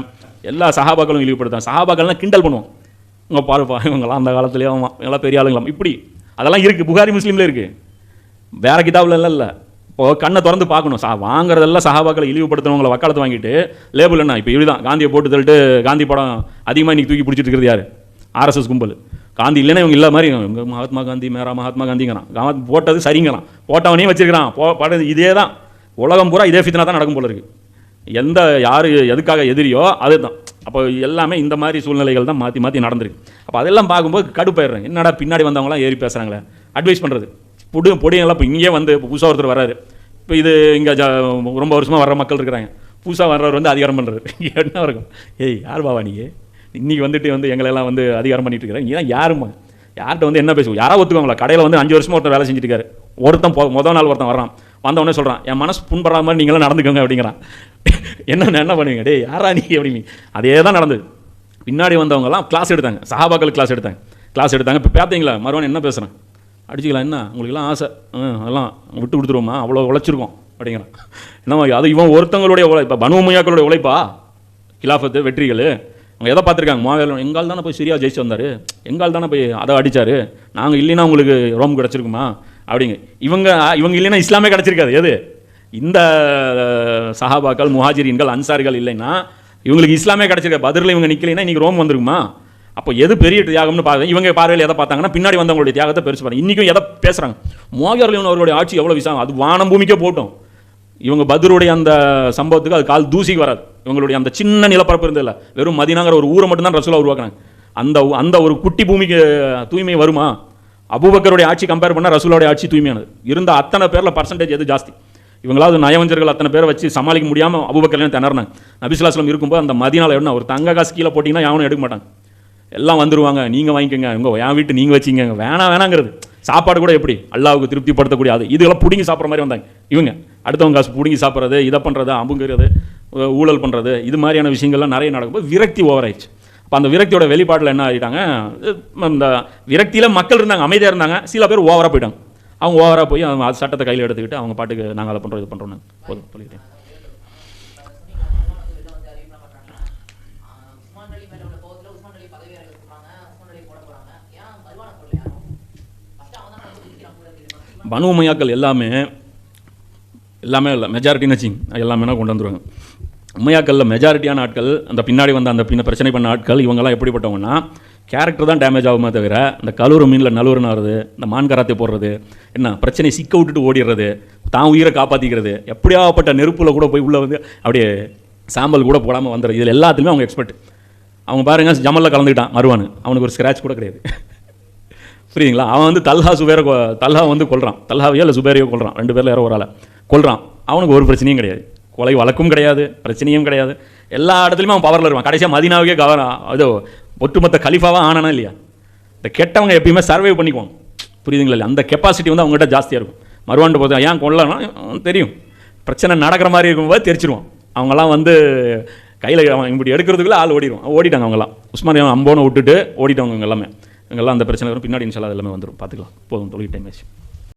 Speaker 1: எல்லா சஹாபாக்களும் இழிவுபடுத்தாங்க. சஹாபாக்கள்லாம் கிண்டல் பண்ணுவோம். இவங்க பாருப்பா, இவங்களாம் அந்த காலத்துலேயே எல்லாம் பெரிய ஆளுங்களாம். இப்படி அதெல்லாம் இருக்குது. புகாரி முஸ்லீமில் இருக்குது, வேறு கிதாபில் இல்லை. இப்போது கண்ணை திறந்து பார்க்கணும். வாங்குறதெல்லாம் சஹாபாக்களை இழிவுபடுத்துறவங்களை வக்காலத்து வாங்கிட்டு லேபிள் என்ன இப்போ இப்படிதான் காந்தியை போட்டு தள்ளிட்டு காந்தி படம் அதிகமாக இன்றைக்கி தூக்கி பிடிச்சிட்டு இருக்கிறது யார்? ஆர்எஸ்எஸ் கும்பல். காந்தி இல்லைன்னா இவங்க இல்லை மாதிரி இவங்க மகாத்மா காந்தி மேரா மகாத்மா காந்திங்கிறான். போட்டது சரிங்கிறான், போட்டவனையும் வச்சிருக்கிறான். படம் இதே தான். உலகம் பூரா இதே ஃபித்னா தான் நடக்கும் போல இருக்குது. யார் எதுக்காக எதிரியோ அதுதான். அப்போ எல்லாமே இந்த மாதிரி சூழ்நிலைகள் தான் மாற்றி மாற்றி நடந்திருக்கு. அப்போ அதெல்லாம் பார்க்கும்போது கடுப்பாயிடுறேன். என்னடா பின்னாடி வந்தவங்களாம் ஏறி பேசுகிறாங்களே, அட்வைஸ் பண்ணுறது பொடியெல்லாம். இப்போ இங்கேயே வந்து இப்போ புதுசாக ஒருத்தர் வர்றாரு. இப்போ இது இங்கே ரொம்ப வருஷமாக வர்ற மக்கள் இருக்கிறாங்க. புதுசாக வர்றவர் வந்து அதிகாரம் பண்ணுறது என்ன இருக்கும்? ஏய் யார் பாவா நீ இன்றைக்கி வந்துட்டு எங்களெல்லாம் அதிகாரம் பண்ணிட்டு இருக்கிறேன். ஏன் யாருமா யார்கிட்ட என்ன பேசுவோம்? யாராவது ஒத்துக்குவாங்களா? கடையில் 5 வருஷமாக ஒருத்தர் வேலை செஞ்சுட்டு இருக்காரு. முதல் நாள் ஒருத்தன் வர்றான். வந்தவொடனே சொல்கிறான், என் மனசு புண்படுற மாதிரி நீங்களாம் நடந்துக்கோங்க அப்படிங்கிறான். என்ன பண்ணுவீங்க? டே யாரா நீ அப்படிங்க. அதே தான் நடந்தது. பின்னாடி வந்தவங்கலாம் கிளாஸ் எடுத்தாங்க. சஹாபாக்கள் கிளாஸ் எடுத்தாங்க. இப்போ பார்த்தீங்களா மறுவான் என்ன பேசுகிறேன்? அடிச்சிக்கலாம், என்ன உங்களுக்கெல்லாம் ஆசை, அதெல்லாம் விட்டு கொடுத்துருவோமா, அவ்வளோ உழைச்சிருக்கோம் அப்படிங்கிறான். என்னமா அது இவன் ஒருத்தங்களுடைய இப்போ பனு உமையாக்களுடைய உழைப்பா கிலாஃபத்து வெற்றிகள். அவங்க எதை பார்த்துருக்காங்க? மாவீரன் எங்கால் தானே போய் சிரியா ஜெயிச்சு வந்தார், எங்கால் தானே போய் அதை அடித்தார், நாங்கள் இல்லைன்னா உங்களுக்கு ரோம் கிடச்சிருக்குமா அப்படிங்க. இவங்க இல்லைன்னா இஸ்லாமே கிடச்சிருக்காது. எது? இந்த சஹாபாக்கள் முஹாஜிரின்கள் அன்சாரிகள் இல்லைன்னா இவங்களுக்கு இஸ்லாமே கிடச்சிருக்காது. பதிரில் இவங்க நிற்கலைன்னா இன்றைக்கி ரோம் வந்துருக்குமா? அப்போ எது பெரிய தியாகம்னு பார்க்க இவங்க பார்வையில் எதை பார்த்தாங்கன்னா பின்னாடி வந்தவங்களுடைய தியாகத்தை பெருசு பார்த்தாங்க. இன்றைக்கும் எதை பேசுகிறாங்க? முஹாஜிர்கள் அவர்களுடைய ஆட்சி எவ்வளோ விசாகம், அது வானம் பூமிக்கே போட்டோம். இவங்க பத்ருடைய அந்த சம்பவத்துக்கு அது கால் தூசிக்கு வராது. இவங்களுடைய அந்த சின்ன நிலப்பரப்பு இருந்ததில்ல, வெறும் மதீனாங்கிற ஒரு ஊரை மட்டும்தான் ரசூலா உருவாக்குறாங்க. அந்த ஒரு குட்டி பூமிக்கு தூய்மை வருமா? அபூபக்கருடைய ஆட்சி கம்பேர் பண்ணால் ரசூலோடைய ஆட்சி தூய்மையானது. இருந்த அத்தனை பேரில் பர்சன்டேஜ் எது ஜாஸ்தி? இவங்களாவது நயவஞ்சர்கள் அத்தனை பேரை வச்சு சமாளிக்க முடியாமல் அபூபக்கர்லையும் திணறினாங்க. நபி ஸல்லல்லாஹு அலைஹி வஸல்லம் இருக்கும்போது அந்த மதீனாவில் என்ன ஒரு தங்க காசு கீழே போட்டிங்கன்னா யாரும் எடுக்க மாட்டாங்க. எல்லாம் வந்துருவாங்க, நீங்கள் வாங்கிக்கோங்க, என் வீட்டு நீங்கள் வச்சிங்க, வேணாங்கிறது. சாப்பாடு கூட எப்படி அல்லாஹ்வுக்கு திருப்திப்படுத்தக்கூடிய அது இதெல்லாம் பிடுங்கி சாப்பிட்ற மாதிரி வந்தாங்க இவங்க. அடுத்தவங்க காசு பிடுங்கி சாப்பிட்றது, இதை பண்ணுறது, அம்புங்கிறது, ஊழல் பண்ணுறது, இது மாதிரியான விஷயங்கள்லாம் நிறைய நடக்கும்போது விரக்தி ஓவர் ஆயிடுச்சு. அப்போ அந்த விரக்தியோட வெளிப்பாட்டில் என்ன ஆகிட்டாங்க? அந்த விரக்தியில் மக்கள் இருந்தாங்க, அமைதியாக இருந்தாங்க. சில பேர் ஓவராக போயிட்டாங்க. அவங்க ஓவராக போய் அவங்க சட்டத்தை கையில் எடுத்துக்கிட்டு அவங்க பாட்டுக்கு நாங்கள் அதை பண்ணுறோம் இது பண்ணுறோன்னு போதும் சொல்லிட்டேன். பனு உமையாக்கள் எல்லாமே இல்லை மெஜாரிட்டி நச்சிங் எல்லாமே கொண்டு வந்துருவாங்க. உமையாக்களில் மெஜாரிட்டியான ஆட்கள் அந்த பின்னாடி வந்த அந்த பிரச்சனை பண்ண ஆட்கள் இவங்கெல்லாம் எப்படிப்பட்டவங்கன்னா கேரக்டர் தான் டேமேஜ் ஆகுமே தவிர இந்த கலூர் மீனில் நலுவரனாகிறது, இந்த மான்கராத்தை போடுறது, என்ன பிரச்சனை சிக்க விட்டுட்டு ஓடிடுறது, தான் உயிரை காப்பாற்றிக்கிறது, எப்படியாப்பட்ட நெருப்பில் கூட போய் உள்ளே அப்படியே சாம்பல் கூட போடாமல் வந்துடுறது, இதில் எல்லாத்துலேயுமே அவங்க எக்ஸ்பர்ட். அவங்க பாருங்கள் ஜமலில் கலந்துக்கிட்டான் மருவான், அவனுக்கு ஒரு ஸ்க்ராட்ச் கூட கிடையாது. புரியுதுங்களா? அவன் தல்ஹா கொல்றான். தல்ஹாவையோ இல்லை சுபேரையோ கொல்றான். 2 பேரில் யாரோ ஒரு ஆளை கொல்றான். அவனுக்கு ஒரு பிரச்சனையும் கிடையாது, கொலை வழக்கும் கிடையாது, பிரச்சனையும் கிடையாது. எல்லா இடத்துலையுமே அவன் பவரில் இருவான். கடைசியாக மதீனாவுக்கே அதோ ஒட்டுமொத்த கலிஃபாவாக ஆனானா இல்லையா? இந்த கெட்டவங்க எப்பயுமே சர்வை பண்ணிக்குவாங்க. புரியுதுங்களா? இல்லை அந்த கெப்பாசிட்டி அவங்ககிட்ட ஜாஸ்தியாக இருக்கும். மறுவாண்டு போது ஏன் கொல்லலாம் தெரியும், பிரச்சனை நடக்கிற மாதிரி இருக்கும்போது தெரிச்சிருவான். அவங்களாம் கையில் அவன் இப்படி எடுக்கிறதுக்குள்ளே ஆள் ஓடிட்டாங்க. அவங்களாம் உஸ்மான் அம்போனை விட்டுட்டு ஓடிட்டவங்க எல்லாமே. இவங்கெல்லாம் அந்த பிரச்சனை வரும் பின்னாடி இன்ஷா அல்லாஹ் எல்லாமே வந்துடும். பார்த்துக்கலாம். போதும், தொழில் டைம் ஆச்சு.